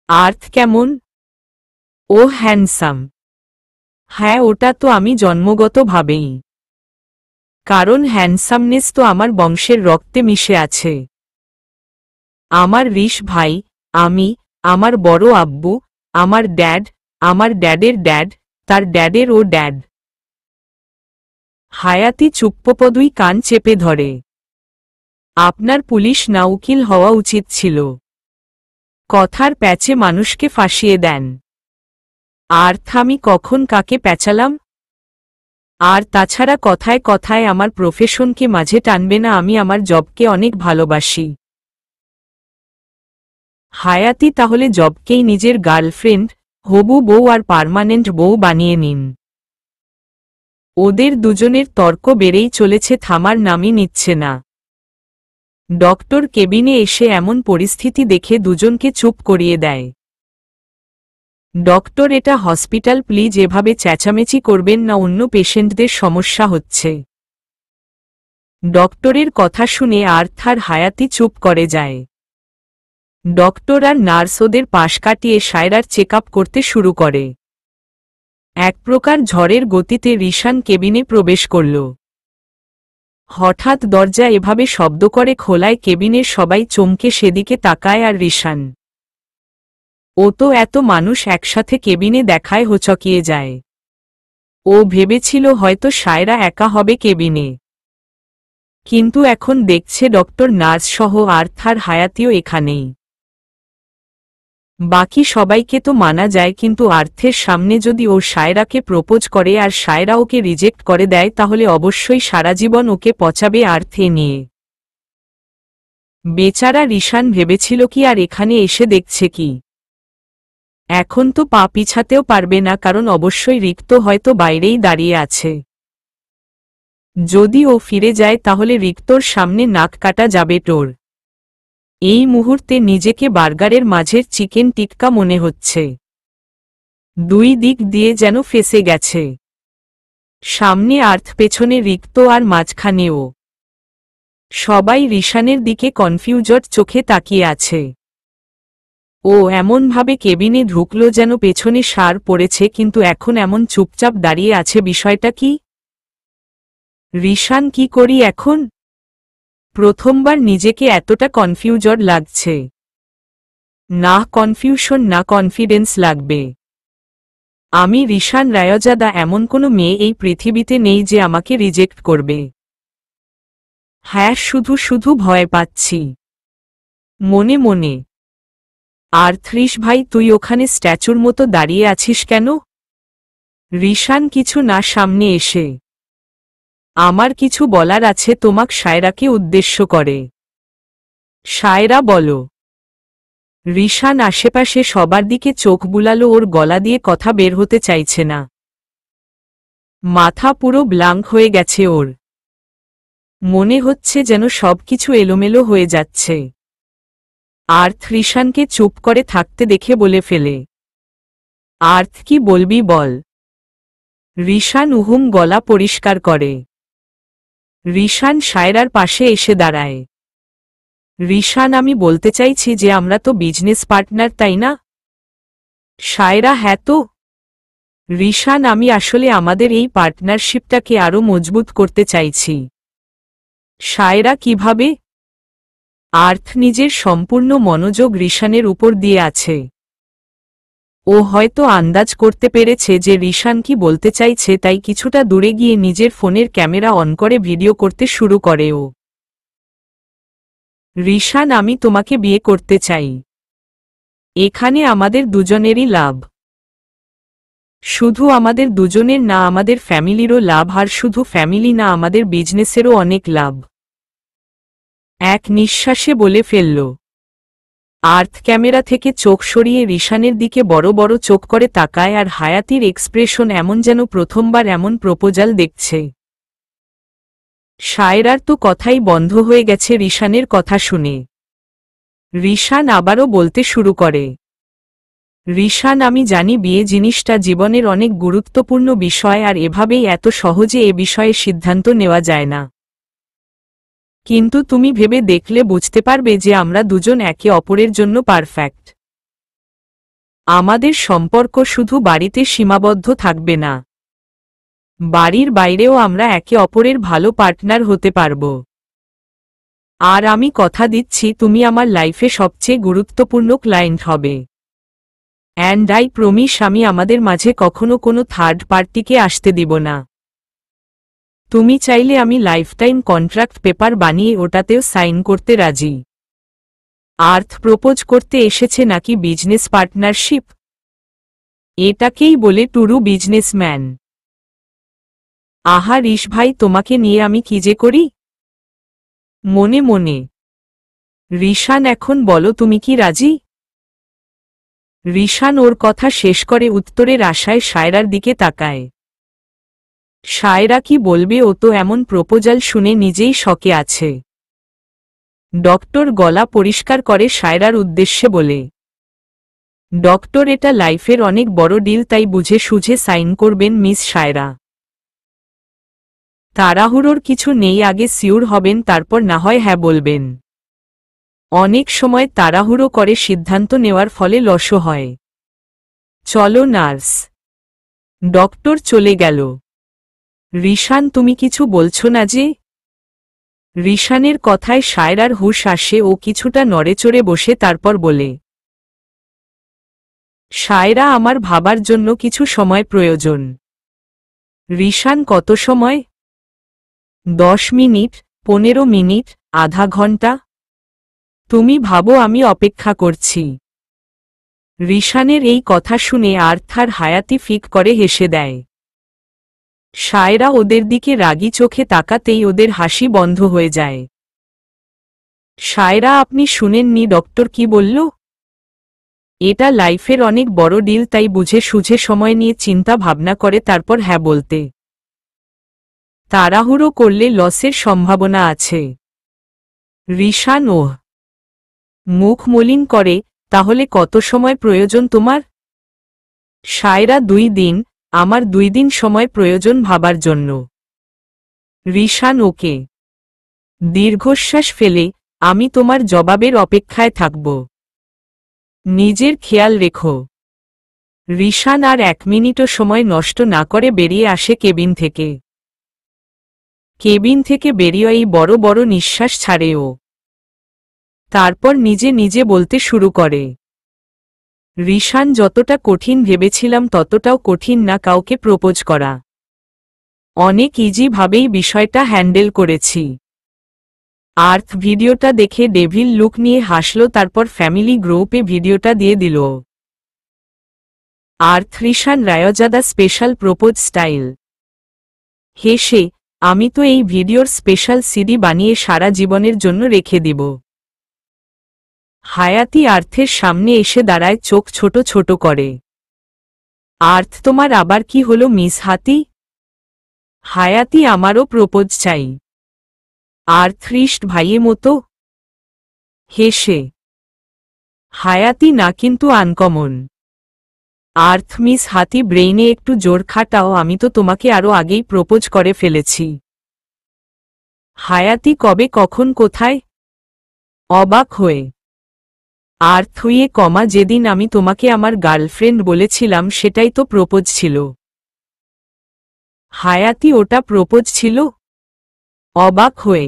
আর্থ, কেমন? ও হ্যান্ডসাম। হ্যাঁ, ওটা তো আমি জন্মগতভাবেই। কারণ হ্যান্ডসামনেস তো আমার বংশের রক্তে মিশে আছে। আমার রিশ ভাই, আমি, আমার বড় আব্বু, আমার ড্যাড, আমার ড্যাডের ড্যাড, তার ড্যাডের ও ড্যাড। হায়াতি চুপ্পপদুই কান চেপে ধরে। আপনার পুলিশ না উকিল হওয়া উচিত ছিল। কথার প্যাচে মানুষকে ফাঁসিয়ে দেন। আর্থ, আমি কখন কাকে প্যাচালাম? আর তাছাড়া কথায় কথায় আমার প্রফেশনকে মাঝে টানবে না, আমি আমার জবকে অনেক ভালোবাসি। হায়াতি, তাহলে জবকেই নিজের গার্লফ্রেন্ড, হবু বউ আর পার্মানেন্ট বউ বানিয়ে নিন। ওদের দুজনের তর্ক বেড়েই চলেছে, থামার নামই নিচ্ছে না। ডক্টর কেবিনে এসে এমন পরিস্থিতি দেখে দুজনকে চুপ করিয়ে দেয়। ডক্টর, এটা হসপিটাল, প্লিজ এভাবে চেঁচামেচি করবেন না, অন্য পেশেন্টদের সমস্যা হচ্ছে। ডক্টরের কথা শুনে আর্থ আর হায়াতি চুপ করে যায়। ডক্টর আর নার্স ওদের পাশ কাটিয়ে সায়রার চেক আপ করতে শুরু করে। এক প্রকার ঝড়ের গতিতে রিশান কেবিনে প্রবেশ করল। হঠাৎ দরজা এভাবে শব্দ করে খোলায় কেবিনের সবাই চমকে সেদিকে তাকায় আর রিশান। ও তো এত মানুষ একসাথে কেবিনে দেখায় হোঁচকিয়ে যায়। ও ভেবেছিল হয়তো সায়রা একা হবে কেবিনে, কিন্তু এখন দেখছে ডক্টর, নার্স সহ আর্থ আর হায়াতিও এখানেই। বাকি সবাইকে তো মানা যায়, কিন্তু আর্থের সামনে যদি ও সায়রাকে প্রপোজ করে আর সায়রা ওকে রিজেক্ট করে দেয় তাহলে অবশ্যই সারা জীবন ওকে পচাবে আর্থে নিয়ে। বেচারা রিশান ভেবেছিল কি আর এখানে এসে দেখছে কি, এখন তো পা পিছাতেও পারবে না, কারণ অবশ্যই রিক্ত হয়তো বাইরেই দাঁড়িয়ে আছে। যদি ও ফিরে যায় তাহলে রিক্তর সামনে নাক কাটা যাবে টোর। এই মুহূর্তে নিজেকে বার্গারের মাঝের চিকেন টিক্কা মনে হচ্ছে। দুই দিক দিয়ে যেন ফেসে গেছে। সামনে আর্থ, পেছনে রিক্ত আর মাঝখানে ও। সবাই রিশানের দিকে কনফিউজড চোখে তাকিয়ে আছে। ও এমনভাবে কেবিনে ঢুকল যেন পেছনে সার পড়েছে, কিন্তু এখন এমন চুপচাপ দাঁড়িয়ে আছে, বিষয়টা কি? রিশান, কি করি এখন? প্রথমবার নিজেকে এতটা কনফিউজড লাগছে। না কনফিউশন, না কনফিডেন্স লাগবে। আমি রিশান রায়জাদা, এমন কোনো মেয়ে এই পৃথিবীতে নেই যে আমাকে রিজেক্ট করবে। হ্যাঁ, শুধু শুধু ভয় পাচ্ছি মনে মনে। আর ত্রিশ ভাই, তুই ওখানে স্ট্যাচুর মতো দাঁড়িয়ে আছিস কেন? রিশান কিছু না সামনে এসে। আমার কিছু বলার আছে তোমাক, সায়রাকে উদ্দেশ্য করে। সায়রা, বলো। রিশান আশেপাশে সবার দিকে চোখ বুলালো, ওর গলা দিয়ে কথা বের হতে চাইছে না। মাথা পুরো ব্ল্যাঙ্ক হয়ে গেছে ওর। মনে হচ্ছে যেন সবকিছু এলোমেলো হয়ে যাচ্ছে। আর্থ রিশানকে চুপ করে থাকতে দেখে বলে ফেলে, আর্থ, কি বলবি বল। রিশান উহুম গলা পরিষ্কার করে। রিশান সায়রার পাশে এসে দাঁড়ায়। রিশান, আমি বলতে চাইছি যে আমরা তো বিজনেস পার্টনার, তাই না? সায়রা, হ্যাঁ তো। রিশান, আমি আসলে আমাদের এই পার্টনারশিপটাকে আরও মজবুত করতে চাইছি। সায়রা, কিভাবে? আর্থ নিজের সম্পূর্ণ মনোযোগ রিশানের উপর দিয়ে আছে। ও হয়তো আন্দাজ করতে পেরেছে যে রিশান কি বলতে চাইছে, তাই কিছুটা দূরে গিয়ে নিজের ফোনের ক্যামেরা অন করে ভিডিও করতে শুরু করে ও। রিশান, আমি তোমাকে বিয়ে করতে চাই। এখানে আমাদের দুজনেরই লাভ। শুধু আমাদের দুজনের না, আমাদের ফ্যামিলিরও লাভ, আর শুধু ফ্যামিলি না, আমাদের বিজনেসেরও অনেক লাভ। এক নিঃশ্বাসে বলে ফেলল। আর্থ ক্যামেরা থেকে চোখ সরিয়ে রিশানের দিকে বড় বড় চোখ করে তাকায়, আর হায়াতির এক্সপ্রেশন এমন যেন প্রথমবার এমন প্রপোজাল দেখছে। সায়রার তো কথাই বন্ধ হয়ে গেছে রিশানের কথা শুনে। রিশান আবারও বলতে শুরু করে, রিশান, আমি জানি বিয়ে জিনিসটা জীবনের অনেক গুরুত্বপূর্ণ বিষয়, আর এভাবেই এত সহজে এ বিষয়ে সিদ্ধান্ত নেওয়া যায় না। কিন্তু তুমি ভেবে দেখলে বুঝতে পারবে যে আমরা দুজন একে অপরের জন্য পারফেক্ট। আমাদের সম্পর্ক শুধু বাড়িতে সীমাবদ্ধ থাকবে না, বাড়ির বাইরেও আমরা একে অপরের ভালো পার্টনার হতে পারব। আর আমি কথা দিচ্ছি, তুমি আমার লাইফে সবচেয়ে গুরুত্বপূর্ণ ক্লায়েন্ট হবে। অ্যান্ড আই প্রমিস, আমি আমাদের মাঝে কখনো কোনো থার্ড পার্টিকে আসতে দিব না। তুমি চাইলে আমি লাইফটাইম কন্ট্রাক্ট পেপার বানিয়ে ওটাতেও সাইন করতে রাজি। আর্থ প্রপোজ করতে এসেছে নাকি বিজনেস পার্টনারশিপ? এটাকেই বলে টুরু বিজনেসম্যান। আহা রিশ ভাই, তোমাকে নিয়ে আমি কি যে করি মনে মনে। রিশান, এখন বলো তুমি কি রাজি? রিশান ওর কথা শেষ করে উত্তরের আশায় সায়রার দিকে তাকায়। সায়রা কি বলবে, ও তো এমন প্রপোজাল শুনে নিজেই শকে আছে। ডক্টর গলা পরিষ্কার করে সায়রার উদ্দেশ্যে বলে, ডক্টর এটা লাইফের অনেক বড় ডিল, তাই বুঝে সুঝে সাইন করবেন মিস সায়রা। তাড়াহুড়োর কিছু নেই, আগে সিউর হবেন, তারপর না হয় হ্যাঁ বলবেন। অনেক সময় তাড়াহুড়ো করে সিদ্ধান্ত নেওয়ার ফলে লসও হয়। চলো নার্স। ডক্টর চলে গেল। রিশান, তুমি কিছু বলছো না যে? রিশানের কথায় সায়রার হুঁশ আসে, ও কিছুটা নড়েচড়ে বসে তারপর বলে, সায়রা, আমার ভাবার জন্য কিছু সময় প্রয়োজন। রিশান, কত সময়? 10 মিনিট, 15 মিনিট, আধা ঘন্টা? তুমি ভাবো আমি অপেক্ষা করছি? রিশানের এই কথা শুনে আর্থার হায়াতি ফিক করে হেসে দেয়। সায়রা ওদের দিকে রাগী চোখে তাকাতেই ওদের হাসি বন্ধ হয়ে যায়। সায়রা, আপনি শুনেননি ডক্টর কি বলল? এটা লাইফের অনেক বড় ডিল, তাই বুঝে সুঝে সময় নিয়ে চিন্তা ভাবনা করে তারপর হ্যাঁ বলতে। তাড়াহুড়ো করলে লসের সম্ভাবনা আছে। রিশান মুখ মলিন করে, তাহলে কত সময় প্রয়োজন তোমার? সায়রা, 2 দিন। আমার 2 দিন সময় প্রয়োজন ভাবার জন্য। রিশান, ওকে। দীর্ঘশ্বাস ফেলে, আমি তোমার জবাবের অপেক্ষায় থাকব। নিজের খেয়াল রেখো। রিশান আর 1 মিনিটও সময় নষ্ট না করে বেরিয়ে আসে কেবিন থেকে। কেবিন থেকে বেরিয়েই বড় বড় নিঃশ্বাস ছাড়ে ও। তারপর নিজে নিজে বলতে শুরু করে, রিশান, যতটা কঠিন ভেবেছিলাম ততটাও কঠিন না কাউকে প্রপোজ করা। অনেক ইজি ভাবেই বিষয়টা হ্যান্ডেল করেছি। আর্থ ভিডিওটা দেখে ডেভিল লুক নিয়ে হাসল, তারপর ফ্যামিলি গ্রুপে ভিডিওটা দিয়ে দিল। আর্থ, Rishan Raizada special propose style. হেসে, আমি তো এই ভিডিওর স্পেশাল সিডি বানিয়ে সারা জীবনের জন্য রেখে দিব। হায়াতি আর্থের সামনে এসে দাঁড়ায়, চোখ ছোট ছোট করে। আর্থ, তোমার আবার কি হলো মিস হাতি? হায়াতি, আমারও প্রপোজ চাই। আর্থ, রিস্ট ভাইয়ে মতো হেসে। হায়াতি, না, কিন্তু আনকমন। আর্থ, মিস হাতি, ব্রেইনে একটু জোর খাটাও, আমি তো তোমাকে আরও আগেই প্রপোজ করে ফেলেছি। হায়াতি, কবে, কখন, কোথায়? অবাক হয়ে। আর্থ, যেদিন আমি তোমাকে আমার গার্লফ্রেন্ড বলেছিলাম সেটাই তো প্রপোজ ছিল। হায়াতি, ওটা প্রপোজ ছিল? অবাক হয়ে।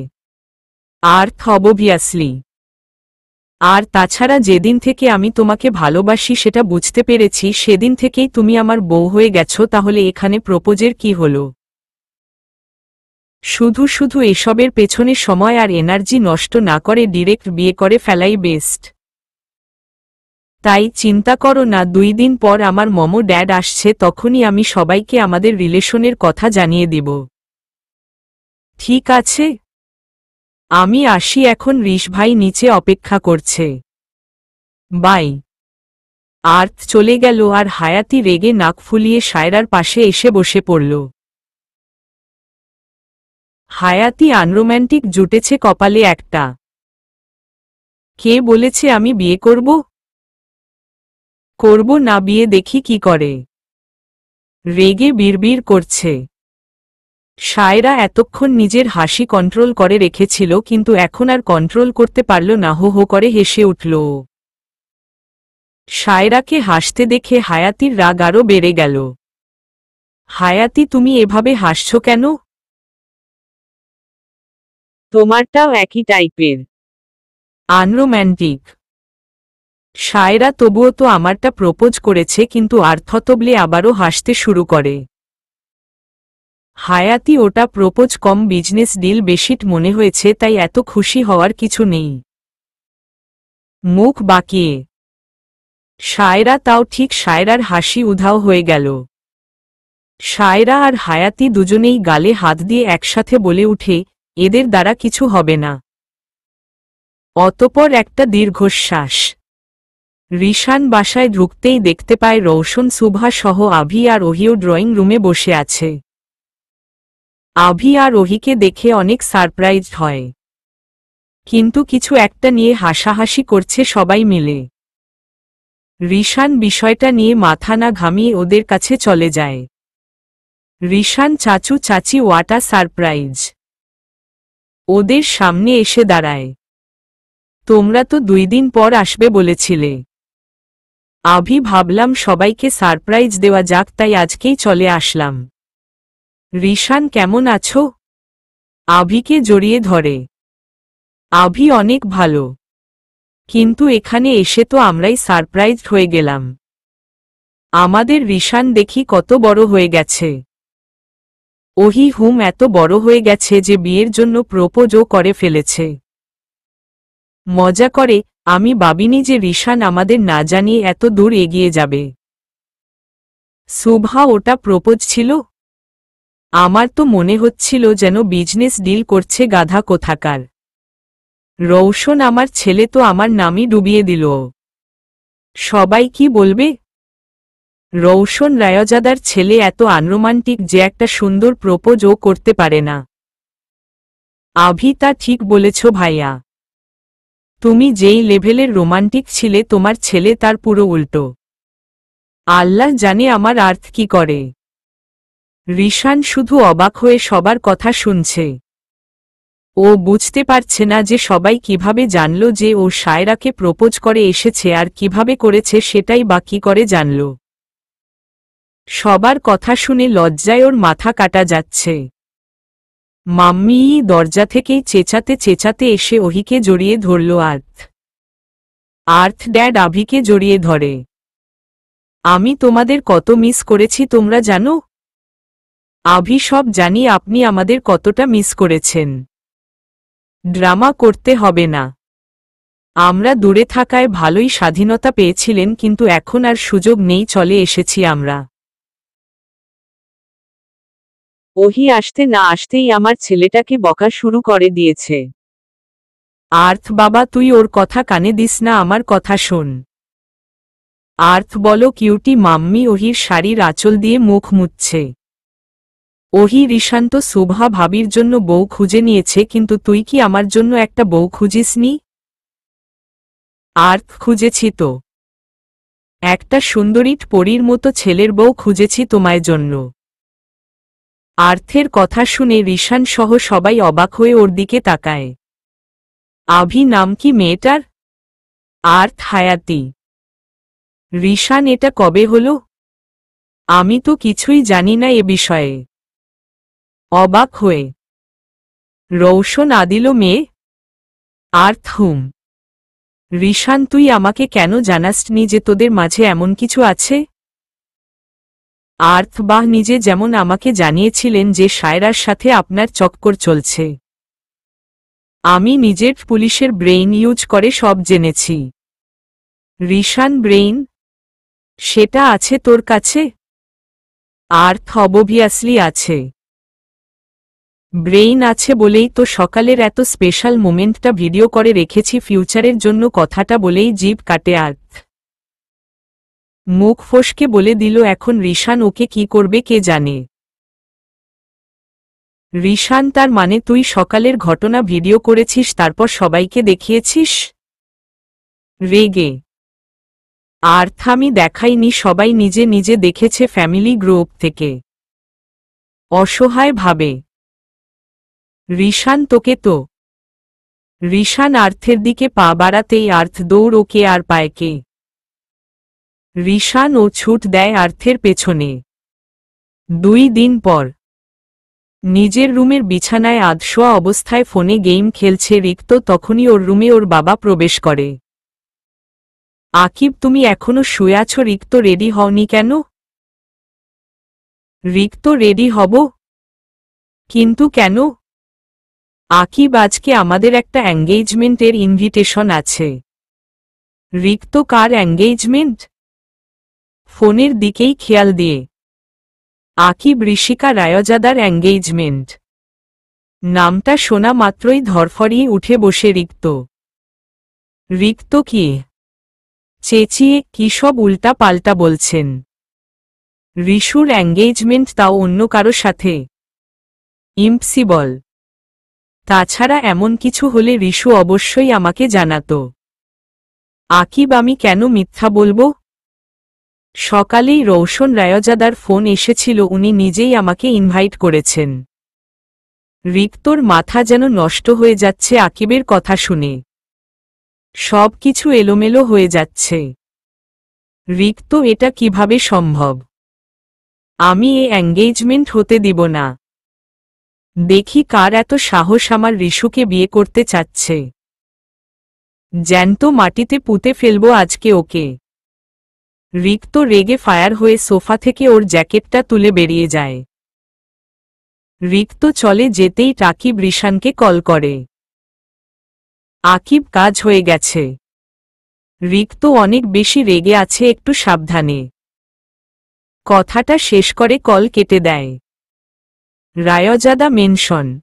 আর্থ, অবভিয়াসলি। আর তাছাড়া যেদিন থেকে আমি তোমাকে ভালোবাসি সেটা বুঝতে পেরেছি সেদিন থেকেই তুমি আমার বউ হয়ে গেছো, তাহলে এখানে প্রপোজের কি হলো? শুধু শুধু এসবের পেছনে সময় আর এনার্জি নষ্ট না করে ডিরেক্ট বিয়ে করে ফেলাই বেস্ট। তাই চিন্তা করো না, 2 দিন পর আমার মমো ড্যাড আসছে, তখনই আমি সবাইকে আমাদের রিলেশনের কথা জানিয়ে দিব। ঠিক আছে? আমি আসি এখন, রিশ ভাই নিচে অপেক্ষা করছে। বাই। আর্থ চলে গেল আর হায়াতি রেগে নাক ফুলিয়ে সায়রার পাশে এসে বসে পড়ল। হায়াতি, আনরোম্যান্টিক জুটেছে কপালে একটা। কে বলেছে আমি বিয়ে করব? করব না বিয়ে, দেখি কি করে। রেগে বিড়বিড় করছে। সায়রা এতক্ষণ নিজের হাসি কন্ট্রোল করে রেখেছিল, কিন্তু এখন আর কন্ট্রোল করতে পারল না, হো হো করে হেসে উঠল। সায়রাকে হাসতে দেখে হায়াতির রাগ আরও বেড়ে গেল। হায়াতি, তুমি এভাবে হাসছ কেন? তোমারটাও একই টাইপের। আনরোম্যান্টিক। সায়রা, তবুও তো আমারটা প্রপোজ করেছে, কিন্তু আর্থতবলে আবারও হাসতে শুরু করে। হায়াতি, ওটা প্রপোজ কম বিজনেস ডিল বেশিট মনে হয়েছে, তাই এত খুশি হওয়ার কিছু নেই। মুখ বাঁকিয়ে। সায়রা, তাও ঠিক। সায়রার হাসি উধাও হয়ে গেল। সায়রা আর হায়াতি দুজনেই গালে হাত দিয়ে একসাথে বলে উঠে, এদের দ্বারা কিছু হবে না। অতপর একটা দীর্ঘশ্বাস। রিশান বাসায় ঢুকতেই দেখতে পায় রৌশন, সুভা সহ আভি আর ওহিও ড্রয়িং রুমে বসে আছে। আভি আর ওহিকে দেখে অনেক সারপ্রাইজড হয়। কিন্তু কিছু একটা নিয়ে হাসাহাসি করছে সবাই মিলে। রিশান বিষয়টা নিয়ে মাথা না ঘামিয়ে ওদের কাছে চলে যায়। রিশান চাচু চাচি ওয়াটা সারপ্রাইজ। ওদের সামনে এসে দাঁড়ায়। তোমরা তো 2 দিন পর আসবে বলেছিলে। আভি ভাবলাম সবাইকে সারপ্রাইজ দেওয়া যাক, তাই আজকেই চলে আসলাম। রিশান কেমন আছো? আভিকে জড়িয়ে ধরে। আভি অনেক ভালো, কিন্তু এখানে এসে তো আমরাই সারপ্রাইজড হয়ে গেলাম। আমাদের রিশান দেখি কত বড় হয়ে গেছে। ওহি হুম এত বড় হয়ে গেছে যে বিয়ের জন্য প্রপোজও করে ফেলেছে। মজা করে, আমি ভাবিনি যে রিশান আমাদের না জানিয়ে এত দূর এগিয়ে যাবে। শুভা ওটা প্রপোজ ছিল? আমার তো মনে হচ্ছিল যেন বিজনেস ডিল করছে গাধা কোথাকার। রৌশন আমার ছেলে তো আমার নামই ডুবিয়ে দিল। সবাই কি বলবে? রৌশন রায়জাদার ছেলে এত আনরোমান্টিক যে একটা সুন্দর প্রপোজও করতে পারে না। আভি তা ঠিক বলেছ ভাইয়া। তুমি যেই লেভেলের রোমান্টিক ছিলে তোমার ছেলে তার পুরো উল্টো। আল্লাহ জানে আমার আর্থ কি করে। রিশান শুধু অবাক হয়ে সবার কথা শুনছে। ও বুঝতে পারছে না যে সবাই কিভাবে জানল যে ও শায়রাকে প্রপোজ করে এসেছে, আর কিভাবে করেছে সেটাই বা কি করে জানল। সবার কথা শুনে লজ্জায় ওর মাথা কাটা যাচ্ছে। মাম্মি দরজা থেকেই চেঁচাতে চেঁচাতে এসে ওহিকে জড়িয়ে ধরল। আর্থ ড্যাড আভিকে জড়িয়ে ধরে। আমি তোমাদের কত মিস করেছি তোমরা জানো? আভি সব জানি আপনি আমাদের কতটা মিস করেছেন। ড্রামা করতে হবে না। আমরা দূরে থাকায় ভালোই স্বাধীনতা পেয়েছিলেন, কিন্তু এখন আর সুযোগ নেই, চলে এসেছি আমরা। ওহি আসতে না আসতেই আমার ছেলেটাকে বকা শুরু করে দিয়েছে। আর্থ বাবা তুই ওর কথা কানে দিস না, আমার কথা শোন। আর্থ বলো কিউটি। মাম্মি ওহির শাড়ির আঁচল দিয়ে মুখ মুছছে। ওহি রিশান্ত শুভা ভাবির জন্য বউ খুঁজে নিয়েছে, কিন্তু তুই কি আমার জন্য একটা বউ খুঁজিসনি? আর্থ খুঁজেছি তো, একটা সুন্দরীট পরীর মতো ছেলের বউ খুঁজেছি তোমায় জন্য। আর্থের কথা শুনে রিশান সহ সবাই অবাক হয়ে ওর দিকে তাকায়। আভি নাম কি মেয়েটার? আর্থ হায়াতি। রিশান এটা কবে হলো? আমি তো কিছুই জানি না এ বিষয়ে। অবাক হয়ে রৌশন আদিল মেয়ে? আর্থ হুম। রিশান তুই আমাকে কেন জানাসনি যে তোদের মাঝে এমন কিছু আছে? আর্থ বাহ নিজে যেমন আমাকে জানিয়েছিলেন যে শায়রার সাথে আপনার চক্কর চলছে। আমি নিজের পুলিশের ব্রেইন ইউজ করে সব জেনেছি। রিশান ব্রেইন? সেটা আছে তোর কাছে? আর্থ অবভিয়াসলি আছে। ব্রেইন আছে বলেই তো সকালের এত স্পেশাল মোমেন্টটা ভিডিও করে রেখেছি ফিউচারের জন্য। কথাটা বলেই জিভ কাটে আর্থ। মুখ ফসকে বলে দিল এখন রিশান ওকে কি করবে কে জানে। রিশান তার মানে তুই সকালের ঘটনা ভিডিও করেছিস তারপর সবাইকে দেখিয়েছিস? রেগে আর্থ আমি দেখাইনি, সবাই নিজে নিজে দেখেছে ফ্যামিলি গ্রুপ থেকে। অসহায় ভাবে রিশান তোকে তো। রিশান আর্থের দিকে পা বাড়াতেই আর্থ দৌড় ওকে আর পায় কে। রিশান ও ছুট দেয় আর্থের পেছনে। 2 দিন পর নিজের রুমের বিছানায় আধশোয়া অবস্থায় ফোনে গেম খেলছে রিক্ত, তখনই ওর রুমে ওর বাবা প্রবেশ করে। আকিব তুমি এখনো শুয়ে আছো? রিক্ত রেডি হওনি কেন? রিক্ত রেডি হব, কিন্তু কেন? আকিব আজকে আমাদের একটা এঙ্গেজমেন্টের ইনভিটেশন আছে। রিক্ত কার এঙ্গেজমেন্ট? ফোনের দিকেই খেয়াল দিয়ে আকিব ঋষিকা রায়জাদার এঙ্গেজমেন্ট। নামটা শোনা মাত্রই ধরফরিয়ে উঠে বসে রিক্ত। রিক্ত কি? চেঁচিয়ে কি সব উল্টা পাল্টা বলছেন? ঋষুর এঙ্গেজমেন্ট, তাও অন্য কারো সাথে? ইম্পসিবল। তাছাড়া এমন কিছু হলে রিশু অবশ্যই আমাকে জানাতো। আকিব, আমি কেন মিথ্যা বলবো? সকালেই রৌশন রায়জাদার ফোন এসেছিল, উনি নিজেই আমাকে ইনভাইট করেছেন। রিক্তর মাথা যেন নষ্ট হয়ে যাচ্ছে আকিবের কথা শুনে। সব কিছু এলোমেলো হয়ে যাচ্ছে। রিক্ত, এটা কিভাবে সম্ভব? আমি এ এঙ্গেজমেন্ট হতে দিব না। দেখি কার এত সাহস আমার রিশুকে বিয়ে করতে চাচ্ছে। জ্যান্ত মাটিতে পুঁতে ফেলবো আজকে ওকে। রিক্ত রেগে ফায়ার হয়ে সোফা থেকে ওর জ্যাকেটটা তুলে বেরিয়ে যায়। রিক্ত চলে যেতেই আকিব রিশানকে কল করে। আকিব, কাজ হয়ে গেছে। রিক্ত অনেক বেশি রেগে আছে, একটু সাবধানে। কথাটা শেষ করে কল কেটে দেয়। রায়জাদা মেনশন।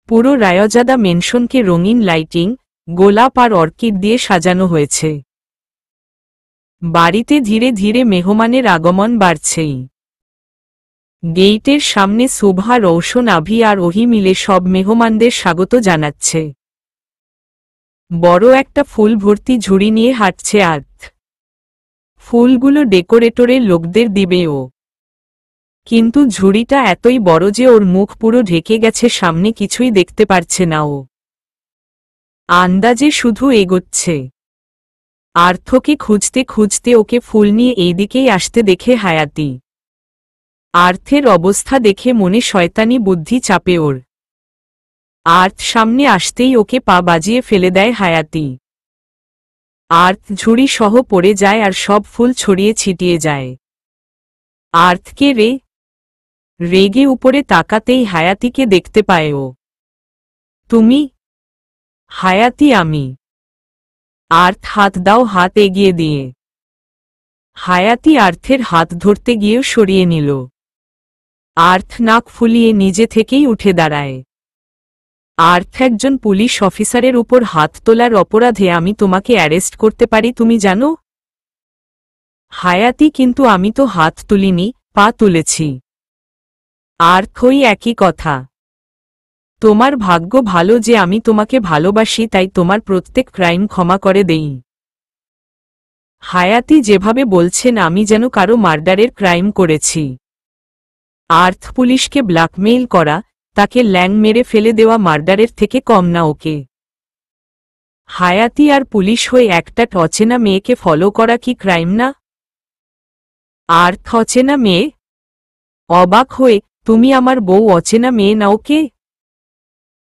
পুরো রায়জাদা মেনশনকে রঙিন লাইটিং, গোলাপ আর অর্কিড দিয়ে সাজানো হয়েছে। বাড়িতে ধীরে ধীরে মেহমানের আগমন বাড়ছেই। গেইটের সামনে শোভা, রৌশন, আভি আর ওহি মিলে সব মেহমানদের স্বাগত জানাচ্ছে। বড় একটা ফুল ভর্তি ঝুড়ি নিয়ে হাঁটছে আর্থ। ফুলগুলো ডেকোরেটরের লোকদের দিবে ও। কিন্তু ঝুড়িটা এতই বড় যে ওর মুখ পুরো ঢেকে গেছে, সামনে কিছুই দেখতে পারছে না ও। আন্দাজে শুধু এগোচ্ছে। আর্থকে খুঁজতে খুঁজতে ওকে ফুল নিয়ে এইদিকেই আসতে দেখে হায়াতি। আর্থের অবস্থা দেখে মনে শয়তানি বুদ্ধি চাপে ওর। আর্থ সামনে আসতেই ওকে পা বাজিয়ে ফেলে দেয় হায়াতি। আর্থ ঝুড়ি সহ পড়ে যায় আর সব ফুল ছড়িয়ে ছিটিয়ে যায়। আর্থকে রেগে উপরে তাকাতেই হায়াতিকে দেখতে পায় ও। তুমি? হায়াতি, আমি। আর্থ, হাত দাও, হাত এগিয়ে দিয়ে। হায়াতি আর্থের হাত ধরতে গিয়েও সরিয়ে নিল। আর্থ নাক ফুলিয়ে নিজে থেকেই উঠে দাঁড়ায়। আর্থ, একজন পুলিশ অফিসারের উপর হাত তোলার অপরাধে আমি তোমাকে অ্যারেস্ট করতে পারি, তুমি জানো? হায়াতি, কিন্তু আমি তো হাত তুলিনি, পা তুলেছি। আর্থ, ওই একই কথা। তোমার ভাগ্য ভালো যে আমি তোমাকে ভালোবাসি, তাই তোমার প্রত্যেক ক্রাইম ক্ষমা করে দেই। হায়াতি যেভাবে বলছেন আমি যেন কারো মার্ডারের ক্রাইম করেছি। আর্থ, পুলিশকে ব্ল্যাকমেইল করা, তাকে ল্যাং মেরে ফেলে দেওয়া মার্ডারের থেকে কম না ওকে। হায়াতি, আর পুলিশ হয়ে একটা অচেনা মেয়েকে ফলো করা কি ক্রাইম না? আর্থ, অচেনা মেয়ে? অবাক হয়ে, তুমি আমার বউ, অচেনা মেয়ে না ওকে?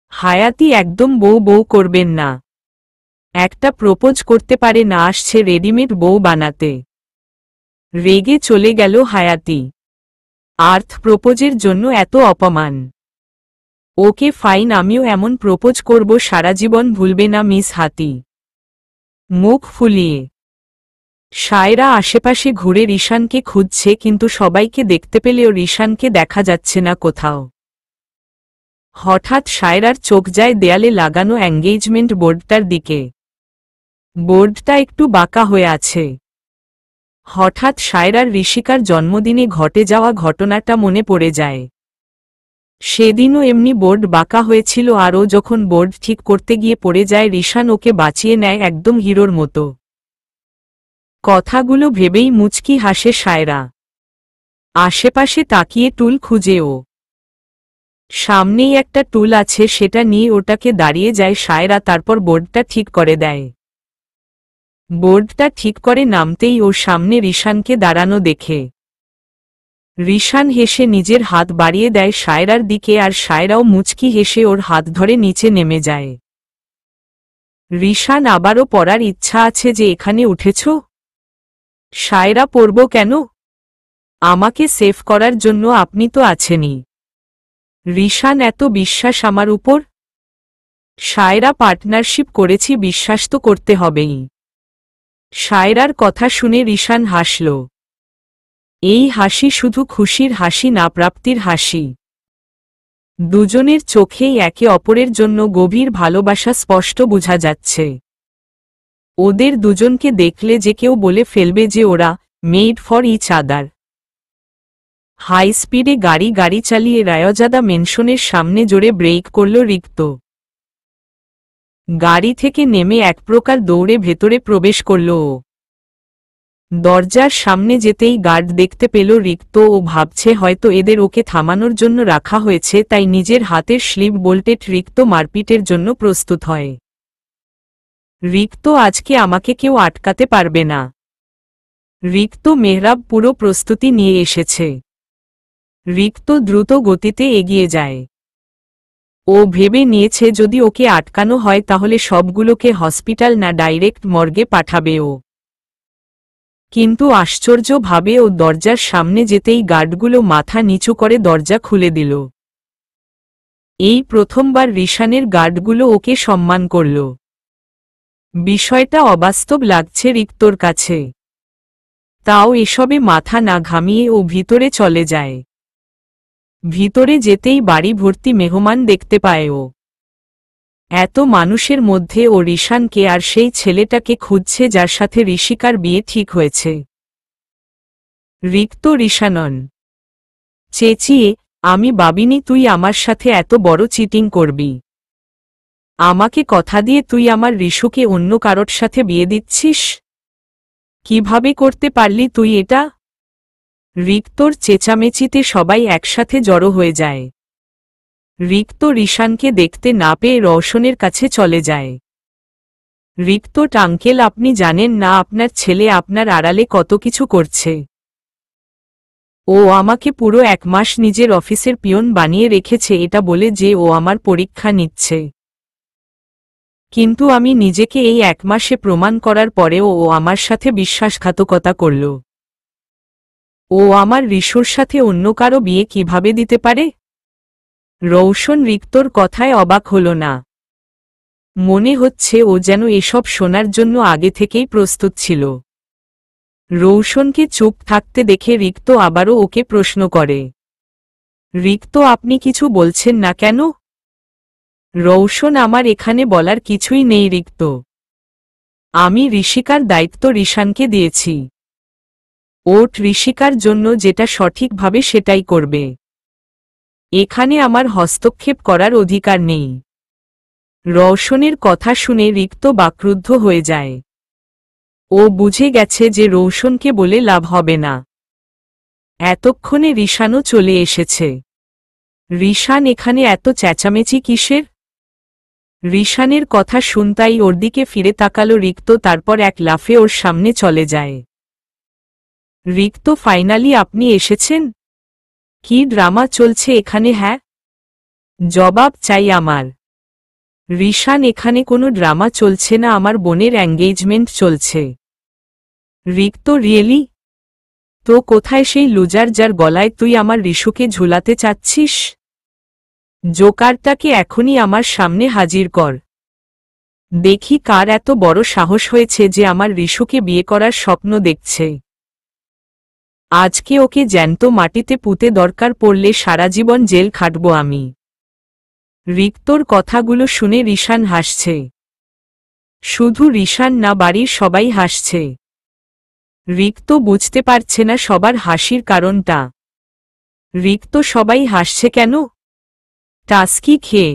হায়াতি, একদম বউ বউ করবেন না। একটা প্রপোজ করতে পারে না, আসছে রেডিমেড বউ বানাতে। রেগে চলে গেল হায়াতি। আর্থ, প্রপোজের জন্য এত অপমান? ওকে ফাইন, আমিও এমন প্রপোজ করব সারা জীবন ভুলবে না মিস হাতি। মুখ ফুলিয়ে সায়রা আশেপাশে ঘুরে রিশানকে খুঁজছে, কিন্তু সবাইকে দেখতে পেলেও রিশানকে দেখা যাচ্ছে না কোথাও। হঠাৎ সায়রার চোখ যায় দেয়ালে লাগানো এঙ্গেজমেন্ট বোর্ডটার দিকে। বোর্ডটা একটু বাঁকা হয়ে আছে। হঠাৎ সায়রার ঋষিকার জন্মদিনে ঘটে যাওয়া ঘটনাটা মনে পড়ে যায়। সেদিনও এমনি বোর্ড বাঁকা হয়েছিল, আর ও যখন বোর্ড ঠিক করতে গিয়ে পড়ে যায়, রিশান ওকে বাঁচিয়ে নেয় একদম হিরোর মতো। কথাগুলো ভেবেই মুচকি হাসে সায়রা। আশেপাশে তাকিয়ে টুল খুঁজে ও। সামনেই একটা টুল আছে, সেটা নিয়ে ওটাকে দাঁড়িয়ে যায় সায়রা, তারপর বোর্ডটা ঠিক করে দেয়। বোর্ডটা ঠিক করে নামতেই ওর সামনে রিশানকে দাঁড়ানো দেখে রিশান হেসে নিজের হাত বাড়িয়ে দেয় সায়রার দিকে, আর সায়রাও মুচকি হেসে ওর হাত ধরে নিচে নেমে যায়। রিশান, আবারও পড়ার ইচ্ছা আছে যে এখানে উঠেছ? সায়রা, পড়ব কেন? আমাকে সেভ করার জন্য আপনি তো আছেনই। রিশান, এত বিশ্বাস আমার উপর? সায়রা, পার্টনারশিপ করেছি, বিশ্বাস তো করতে হবেই। সায়রার কথা শুনে রিশান হাসল। এই হাসি শুধু খুশির হাসি না, প্রাপ্তির হাসি। দুজনের চোখেই একে অপরের জন্য গভীর ভালোবাসা স্পষ্ট বোঝা যাচ্ছে। ওদের দুজনকে দেখলে যে কেউ বলে ফেলবে যে ওরা made for each other. High স্পিডে গাড়ি চালিয়ে রায়জাদা মেনশনের সামনে জোরে ব্রেক করল রিক্ত। গাড়ি থেকে নেমে এক প্রকার দৌড়ে ভেতরে প্রবেশ করল ও। দরজার সামনে যেতেই গার্ড দেখতে পেল রিক্ত ও ভাবছে হয়তো এদের ওকে থামানোর জন্য রাখা হয়েছে, তাই নিজের হাতের স্লিভ বোল্টেড রিক্ত মারপিটের জন্য প্রস্তুত হয়। রিক্ত আজকে আমাকে কেউ আটকাতে পারবে না। রিক্ত মেহরাব পুরো প্রস্তুতি নিয়ে এসেছে। রিক্ত দ্রুত গতিতে এগিয়ে যায়। ও ভেবে নিয়েছে যদি ওকে আটকানো হয় তাহলে সবগুলোকে হসপিটাল না ডাইরেক্ট মর্গে পাঠাবে ও। কিন্তু আশ্চর্যভাবে ও দরজার সামনে যেতেই গার্ডগুলো মাথা নিচু করে দরজা খুলে দিল। এই প্রথমবার রিশানের গার্ডগুলো ওকে সম্মান করল। বিষয়টা অবাস্তব লাগছে রিক্তর কাছে। তাও এসবে মাথা না ঘামিয়ে ও ভিতরে চলে যায়। ভিতরে যেতেই বাড়ি ভর্তি মেহমান দেখতে পায় ও। এত মানুষের মধ্যে ও রিশানকে আর সেই ছেলেটাকে খুঁজছে যার সাথে ঋষিকার বিয়ে ঠিক হয়েছে। রিক্ত রিশানন চেঁচিয়ে, আমি ভাবিনি তুই আমার সাথে এত বড় চিটিং করবি। আমাকে কথা দিয়ে তুই আমার ঋষুকে অন্য কারোর সাথে বিয়ে দিচ্ছিস? কিভাবে করতে পারলি তুই এটা? রিক্তর চেঁচামেচিতে সবাই একসাথে জড়ো হয়ে যায়। রিক্ত রিশানকে দেখতে না পেয়ে রওশনের কাছে চলে যায়। রিক্ত আঙ্কেল, আপনি জানেন না আপনার ছেলে আপনার আড়ালে কত কিছু করছে। ও আমাকে পুরো 1 মাস নিজের অফিসের পিয়ন বানিয়ে রেখেছে এটা বলে যে ও আমার পরীক্ষা নিচ্ছে। কিন্তু আমি নিজেকে এই 1 মাসে প্রমাণ করার পরেও ও আমার সাথে বিশ্বাসঘাতকতা করল। ও আমার ঋষুর সাথে অন্য কারো বিয়ে কিভাবে দিতে পারে? রওশন রিক্তর কথায় অবাক হল না। মনে হচ্ছে ও যেন এসব শোনার জন্য আগে থেকেই প্রস্তুত ছিল। রওশনকে চুপ থাকতে দেখে রিক্ত আবারও ওকে প্রশ্ন করে, রিক্ত আপনি কিছু বলছেন না কেন? রওশন, আমার এখানে বলার কিছুই নেই রিক্ত। আমি ঋষিকার দায়িত্ব রিশানকে দিয়েছি। ওট ঋষিকার জন্য যেটা সঠিকভাবে সেটাই করবে। এখানে আমার হস্তক্ষেপ করার অধিকার নেই। রওশনের কথা শুনে রিক্ত বাক্রুদ্ধ হয়ে যায়। ও বুঝে গেছে যে রওশনকে বলে লাভ হবে না। এতক্ষণে রিশানও চলে এসেছে। রিশান, এখানে এত চেঁচামেচি কিসের? রিশানের কথা শুনতাই ওর দিকে ফিরে তাকালো রিক্ত, তারপর এক লাফে ওর সামনে চলে যায়। রিক্ত, ফাইনালি আপনি এসেছেন? কি ড্রামা চলছে এখানে? হ্যাঁ, জবাব চাই আমার। রিশান, এখানে কোনো ড্রামা চলছে না, আমার বোনের এঙ্গেজমেন্ট চলছে। রিক্ত, রিয়েলি? তো কোথায় সেই লুজার যার গলায় তুই আমার ঋষুকে ঝুলাতে চাচ্ছিস? জোকারটাকে এখনই আমার সামনে হাজির কর। দেখি কার এত বড় সাহস হয়েছে যে আমার ঋষুকে বিয়ে করার স্বপ্ন দেখছে। আজকে ওকে জ্যান্ত মাটিতে পুঁতে দরকার পড়লে সারা জীবন জেল খাটব আমি। রিক্তর কথাগুলো শুনে রিশান হাসছে। শুধু রিশান না, বাড়ির সবাই হাসছে। রিক্ত বুঝতে পারছে না সবার হাসির কারণটা। রিক্ত, সবাই হাসছে কেন? টাস্কি খেয়ে।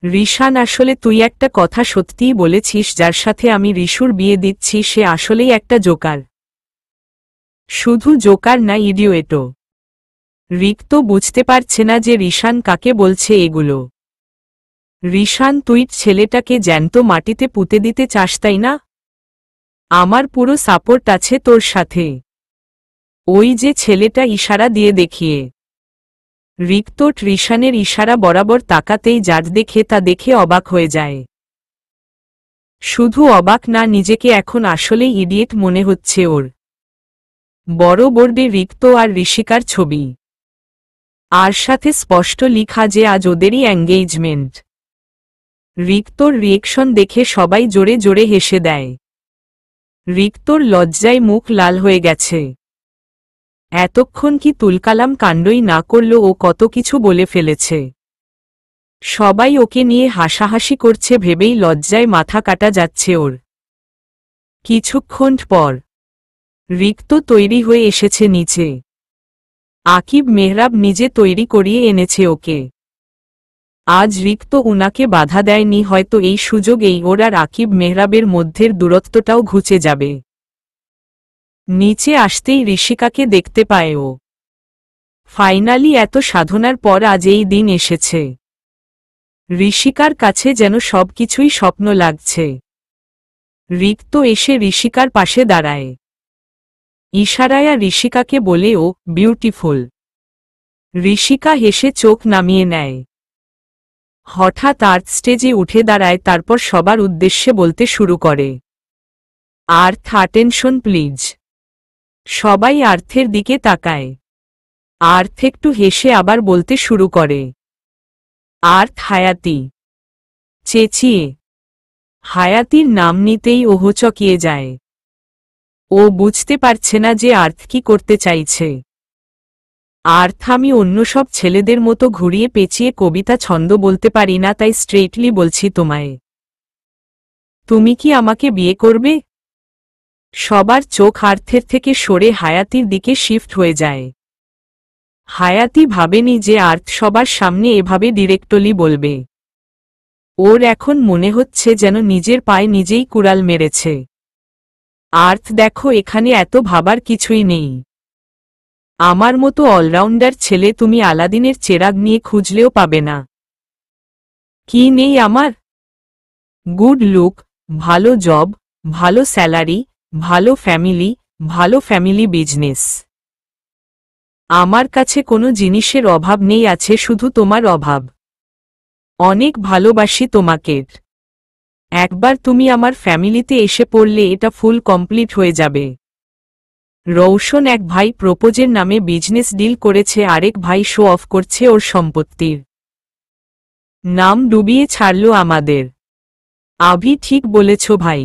রিশান, আসলে তুই একটা কথা সত্যিই বলেছিস, যার সাথে আমি ঋষুর বিয়ে দিচ্ছি সে আসলেই একটা জোকার। শুধু জোকার না, ইডিয়েটও। রিক্ত বুঝতে পারছে না যে রিশান কাকে বলছে এগুলো। রিশান, তুই ছেলেটাকে জ্যান্ত মাটিতে পুঁতে দিতে চাস তাই না? আমার পুরো সাপোর্ট আছে তোর সাথে। ওই যে ছেলেটা ইশারা দিয়ে দেখিয়ে। রিক্ত রিশানের ইশারা বরাবর তাকাতেই যার দেখে তা দেখে অবাক হয়ে যায়। শুধু অবাক না, নিজেকে এখন আসলেই ইডিয়েট মনে হচ্ছে ওর। বড় বোর্ডে রিক্ত আর ঋষিকার ছবি, আর সাথে স্পষ্ট লিখা যে আজ ওদেরই এঙ্গেজমেন্ট। রিক্তর রিয়েকশন দেখে সবাই জোরে জোরে হেসে দেয়। রিক্তর লজ্জায় মুখ লাল হয়ে গেছে। এতক্ষণ কি তুলকালাম কাণ্ডই না করল, ও কত কিছু বলে ফেলেছে। সবাই ওকে নিয়ে হাসাহাসি করছে ভেবেই লজ্জায় মাথা কাটা যাচ্ছে ওর। কিছুক্ষণ পর রিক্ত তৈরি হয়ে এসেছে নিচে। আকিব মেহরাব নিজে তৈরি করিয়ে এনেছে ওকে। আজ রিক্ত উনাকে বাধা দেয়নি, হয়তো এই সুযোগেই ওর আর আকিব মেহরাবের মধ্যের দূরত্বটাও ঘুচে যাবে। নিচে আসতেই ঋষিকাকে দেখতে পায় ও। ফাইনালি এত সাধনার পর আজ এই দিন এসেছে। ঋষিকার কাছে যেন সবকিছুই স্বপ্ন লাগছে। রিক্ত এসে ঋষিকার পাশে দাঁড়ায়। ইশারায়া ঋষিকাকে বলে, ও বিউটিফুল। ঋষিকা হেসে চোখ নামিয়ে নেয়। হঠাৎ আর্থ স্টেজে উঠে দাঁড়ায়, তারপর সবার উদ্দেশ্যে বলতে শুরু করে, আর্থ অ্যাটেনশন প্লিজ। সবাই আর্থের দিকে তাকায়। আর্থ একটু হেসে আবার বলতে শুরু করে, আর্থ হায়াতি। চেঁচিয়ে হায়াতির নাম নিতেই ও হচকিয়ে যায়। ও বুঝতে পারছে না যে আর্থ কি করতে চাইছে। আর্থ, আমি অন্য সব ছেলেদের মতো ঘুরিয়ে পেঁচিয়ে কবিতা ছন্দ বলতে পারি না, তাই স্ট্রেটলি বলছি তোমায়, তুমি কি আমাকে বিয়ে করবে? সবার চোখ আর্থের থেকে সরে হায়াতির দিকে শিফট হয়ে যায়। হায়াতি ভাবেনি যে আর্থ সবার সামনে এভাবে ডিরেক্টলি বলবে। ওর এখন মনে হচ্ছে যেন নিজের পায়ে নিজেই কুড়াল মেরেছে। আর্থ, দেখো, এখানে এত ভাবার কিছুই নেই। আমার মতো অলরাউন্ডার ছেলে তুমি আলাদিনের চেরাগ নিয়ে খুঁজলেও পাবে না। কি নেই আমার? গুড লুক, ভালো জব, ভালো স্যালারি, ভালো ফ্যামিলি বিজনেস। আমার কাছে কোনো জিনিসের অভাব নেই, আছে শুধু তোমার অভাব। অনেক ভালোবাসি তোমাকে। একবার তুমি আমার ফ্যামিলিতে এসে পড়লে এটা ফুল কমপ্লিট হয়ে যাবে। রৌশন এক ভাই প্রপোজের নামে বিজনেস ডিল করেছে, আরেক ভাই শো অফ করছে ওর সম্পত্তির। নাম ডুবিয়ে ছাড়ল আমাদের। আভি, ঠিক বলেছ ভাই।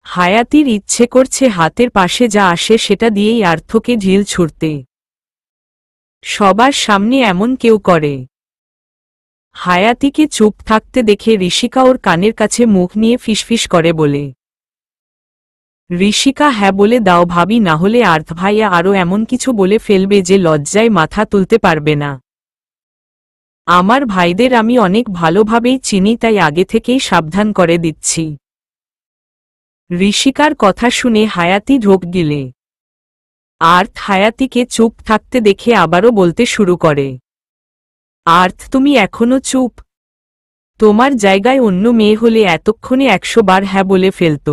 হায়াতির ইচ্ছে করছে হাতের পাশে যা আসে সেটা দিয়েই আর্থকে ঢিল ছুঁড়তে। সবার সামনে এমন কেউ করে? হায়াতিকে চুপ থাকতে দেখে ঋষিকা ওর কানের কাছে মুখ নিয়ে ফিসফিস করে বলে, ঋষিকা, হ্যাঁ বলে দাও ভাবি, না হলে আর্থ ভাইয়া আরও এমন কিছু বলে ফেলবে যে লজ্জায় মাথা তুলতে পারবে না। আমার ভাইদের আমি অনেক ভালোভাবেই চিনি, তাই আগে থেকেই সাবধান করে দিচ্ছি। ঋষিকার কথা শুনে হায়াতি ঢোক গিলে। আর্থ হায়াতিকে চুপ থাকতে দেখে আবারও বলতে শুরু করে, আর্থ, তুমি এখনো চুপ? তোমার জায়গায় অন্য মেয়ে হলে এতক্ষণে 100 বার হ্যাঁ বলে ফেলত।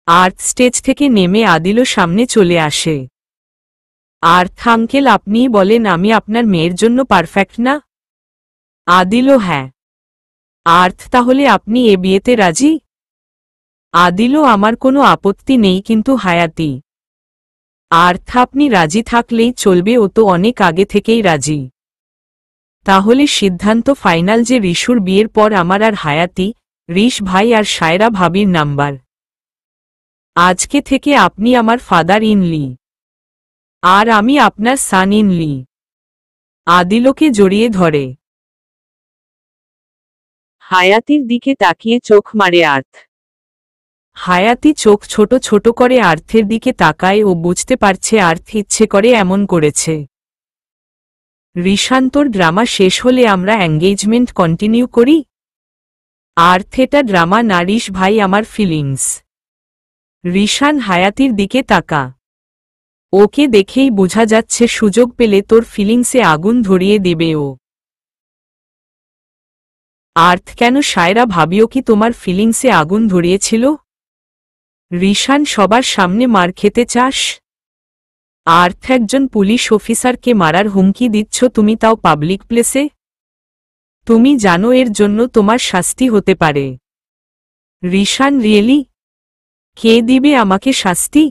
আর্থ স্টেজ থেকে নেমে আদিলও সামনে চলে আসে। আর্থ আঙ্কেল, আপনিই বলেন আমি আপনার মেয়ের জন্য পারফেক্ট না? আদিলও, হ্যাঁ। আর্থ, তাহলে আপনি এ বিয়েতে রাজি? আদিলও, আমার কোনো আপত্তি নেই, কিন্তু হায়াতি। আর্থ, আপনি রাজি থাকলেই চলবে, ও তো অনেক আগে থেকেই রাজি। তাহলে সিদ্ধান্ত ফাইনাল যে ঋষুর বিয়ের পর আমার আর হায়াতি, ঋষ ভাই আর সায়রা ভাবির নাম্বার। আজকে থেকে আপনি আমার ফাদার ইনলি, আর আমি আপনার সান ইনলি। আদিলকে জড়িয়ে ধরে হায়াতির দিকে তাকিয়ে চোখ মারে আর্থ। হায়াতি চোখ ছোট ছোট করে আর্থের দিকে তাকায় ও বুঝতে পারছে আর্থ ইচ্ছে করে এমন করেছে। ঋষান্তর ড্রামা শেষ হলে আমরা এঙ্গেজমেন্ট কন্টিনিউ করি। আর্থ, এটা ড্রামা না ঋষ ভাই, আমার ফিলিংস। ঋষান হায়াতির দিকে তাকা। ওকে দেখেই বোঝা যাচ্ছে সুযোগ পেলে তোর ফিলিংসে আগুন ধরিয়ে দেবে ও। আর্থ, কেন সায়রা ভাবিও কি তোমার ফিলিংসে আগুন ধরিয়েছিল? ঋষান, সবার সামনে মার খেতে চাস? আর্থ, একজন পুলিশ অফিসারকে মারার হুমকি দিচ্ছ তুমি, তাও পাবলিক প্লেসে? তুমি জানো এর জন্য তোমার শাস্তি হতে পারে। ঋষান, রিয়েলি? কে দিবে আমাকে শাস্তি?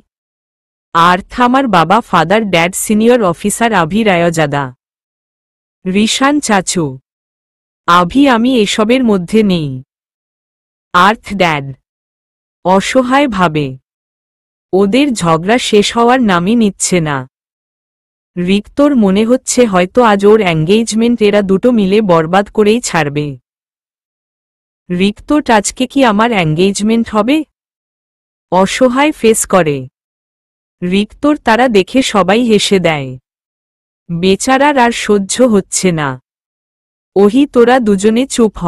আর্থ, আমার বাবা, father dad, senior officer Avi Raizada. Rishan, চাচু। আভি, আমি এসবের মধ্যে নেই। আর্থ, ড্যাড। অসহায় ভাবে ওদের ঝগড়া শেষ হওয়ার নামই নিচ্ছে না। রিক্তর মনে হচ্ছে হয়তো আজ ওর এঙ্গেজমেন্ট এরা দুটো মিলে বরবাদ করেই ছাড়বে। রিক্তর আজকে কি আমার এঙ্গেজমেন্ট হবে? অসহায় ফেস করে রিক্তর, তারা দেখে সবাই হেসে দেয়। বেচারার আর সহ্য হচ্ছে না। ওহি তোরা দুজনে চুপ হ।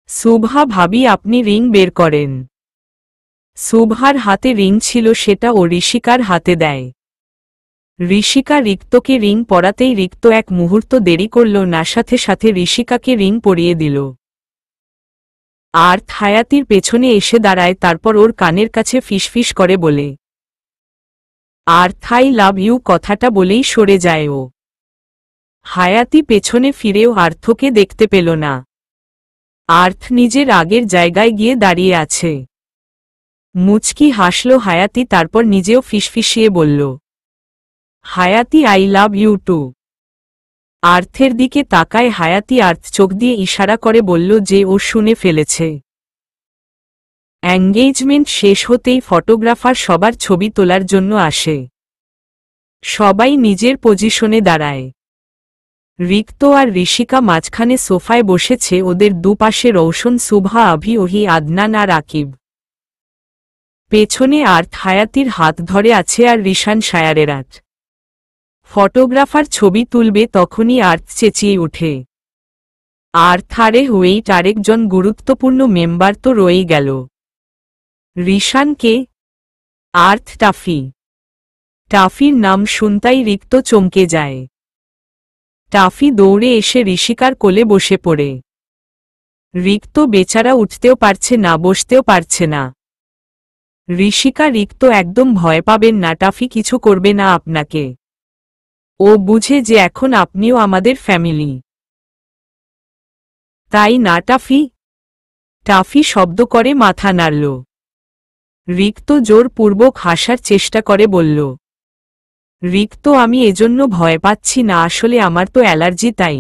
শুভা ভাবি আপনি রিং বের করেন। শুভার হাতে রিং ছিল, সেটা ও ঋষিকার হাতে দেয়। ঋষিকা রিক্তকে রিং পরাতেই রিক্ত এক মুহূর্ত দেরি করল না, সাথে সাথে ঋষিকাকে রিং পরিয়ে দিল। আর হায়াতির পেছনে এসে দাঁড়ায়, তারপর ওর কানের কাছে ফিসফিস করে বলে, আর আই লাভ ইউ কথাটা বলেই সরে যায় ও। হায়াতি পেছনে ফিরেও আর্থকে দেখতে পেল না। আর্থ নিজের আগের জায়গায় গিয়ে দাঁড়িয়ে আছে। মুচকি হাসল হায়াতি, তারপর নিজেও ফিসফিসিয়ে বলল, হায়াতি আই লাভ ইউ টু। আর্থের দিকে তাকায় হায়াতি। আর্থ চোখ দিয়ে ইশারা করে বলল যে ও শুনে ফেলেছে। এঙ্গেজমেন্ট শেষ হতেই ফটোগ্রাফার সবার ছবি তোলার জন্য আসে। সবাই নিজের পজিশনে দাঁড়ায়। রিক্ত আর ঋষিকা মাঝখানে সোফায় বসেছে, ওদের দুপাশে রৌশন, শুভা, আভি, ওহি, আদনান আর আকিব। পেছনে আর্থ হায়াতির হাত ধরে আছে আর রিশান শায়ারেরাত। ফটোগ্রাফার ছবি তুলবে তখনই আর্থ চেঁচিয়ে ওঠে, আর্থ আরে ওয়েট, আরেকজন গুরুত্বপূর্ণ মেম্বার তো রয়েই গেল। রিশান কে? আর্থ টাফি। টাফির নাম শুনতাই রিক্ত চমকে যায়। টাফি দৌড়ে এসে ঋষিকার কোলে বসে পড়ে। রিক্ত বেচারা উঠতেও পারছে না, বসতেও পারছে না। ঋষিকা রিক্ত একদম ভয় পাবেন না, টাফি কিছু করবে না আপনাকে। ও বুঝে যে এখন আপনিও আমাদের ফ্যামিলি, তাই না টাফি? টাফি শব্দ করে মাথা নাড়ল। রিক্ত জোরপূর্বক হাসার চেষ্টা করে বলল, রিক্ত আমি এজন্য ভয় পাচ্ছি না, আসলে আমার তো অ্যালার্জি তাই।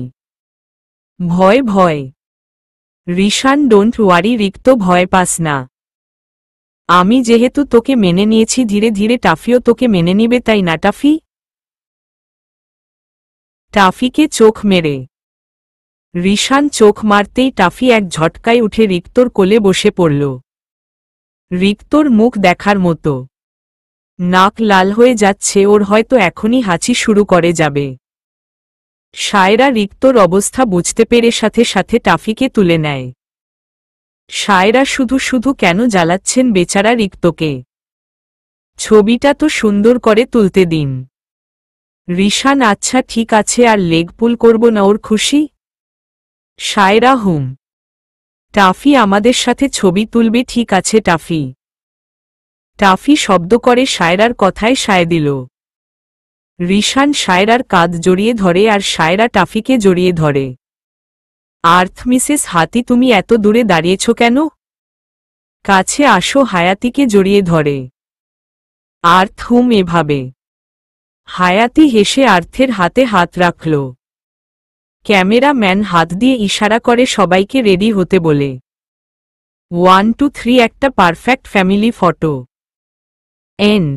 ভয় ভয়? রিশান ডোন্ট ওয়ারি, রিক্ত ভয় পাস না। আমি যেহেতু তোকে মেনে নিয়েছি, ধীরে ধীরে টাফিও তোকে মেনে নিবে, তাই না টাফি? টাফিকে চোখ মেরে। রিশান চোখ মারতেই টাফি এক ঝটকায় উঠে রিক্তর কোলে বসে পড়ল। রিক্তর মুখ দেখার মতো, নাক লাল হয়ে যাচ্ছে ওর, হয়তো এখনই হাঁচি শুরু করে যাবে। শায়রা রিক্তর অবস্থা বুঝতে পেরে সাথে সাথে টাফিকে তুলে নেয়। শায়রা শুধু শুধু কেন জ্বালাচ্ছেন বেচারা রিক্তকে? ছবিটা তো সুন্দর করে তুলতে দিন। রিশান আচ্ছা ঠিক আছে, আর লেগ পুল করব না, ওর খুশি? শায়রা হুম। টাফি আমাদের সাথে ছবি তুলবে, ঠিক আছে টাফি। টাফি শব্দ করে শায়রার কথায় সায় দিল। রিশান শায়রার কাঁধ জড়িয়ে ধরে আর শায়রা টাফিকে জড়িয়ে ধরে। আর্থ মিসেস হাতি তুমি এত দূরে দাঁড়িয়েছ কেন? কাছে আসো, হায়াতিকে জড়িয়ে ধরে। আর্থ হুম এভাবে। হায়াতি হেসে আর্থের হাতে হাত রাখল। ক্যামেরাম্যান হাত দিয়ে ইশারা করে সবাইকে রেডি হতে বলে। 1 2 3 একটা পারফেক্ট ফ্যামিলি ফটো। এন্ড।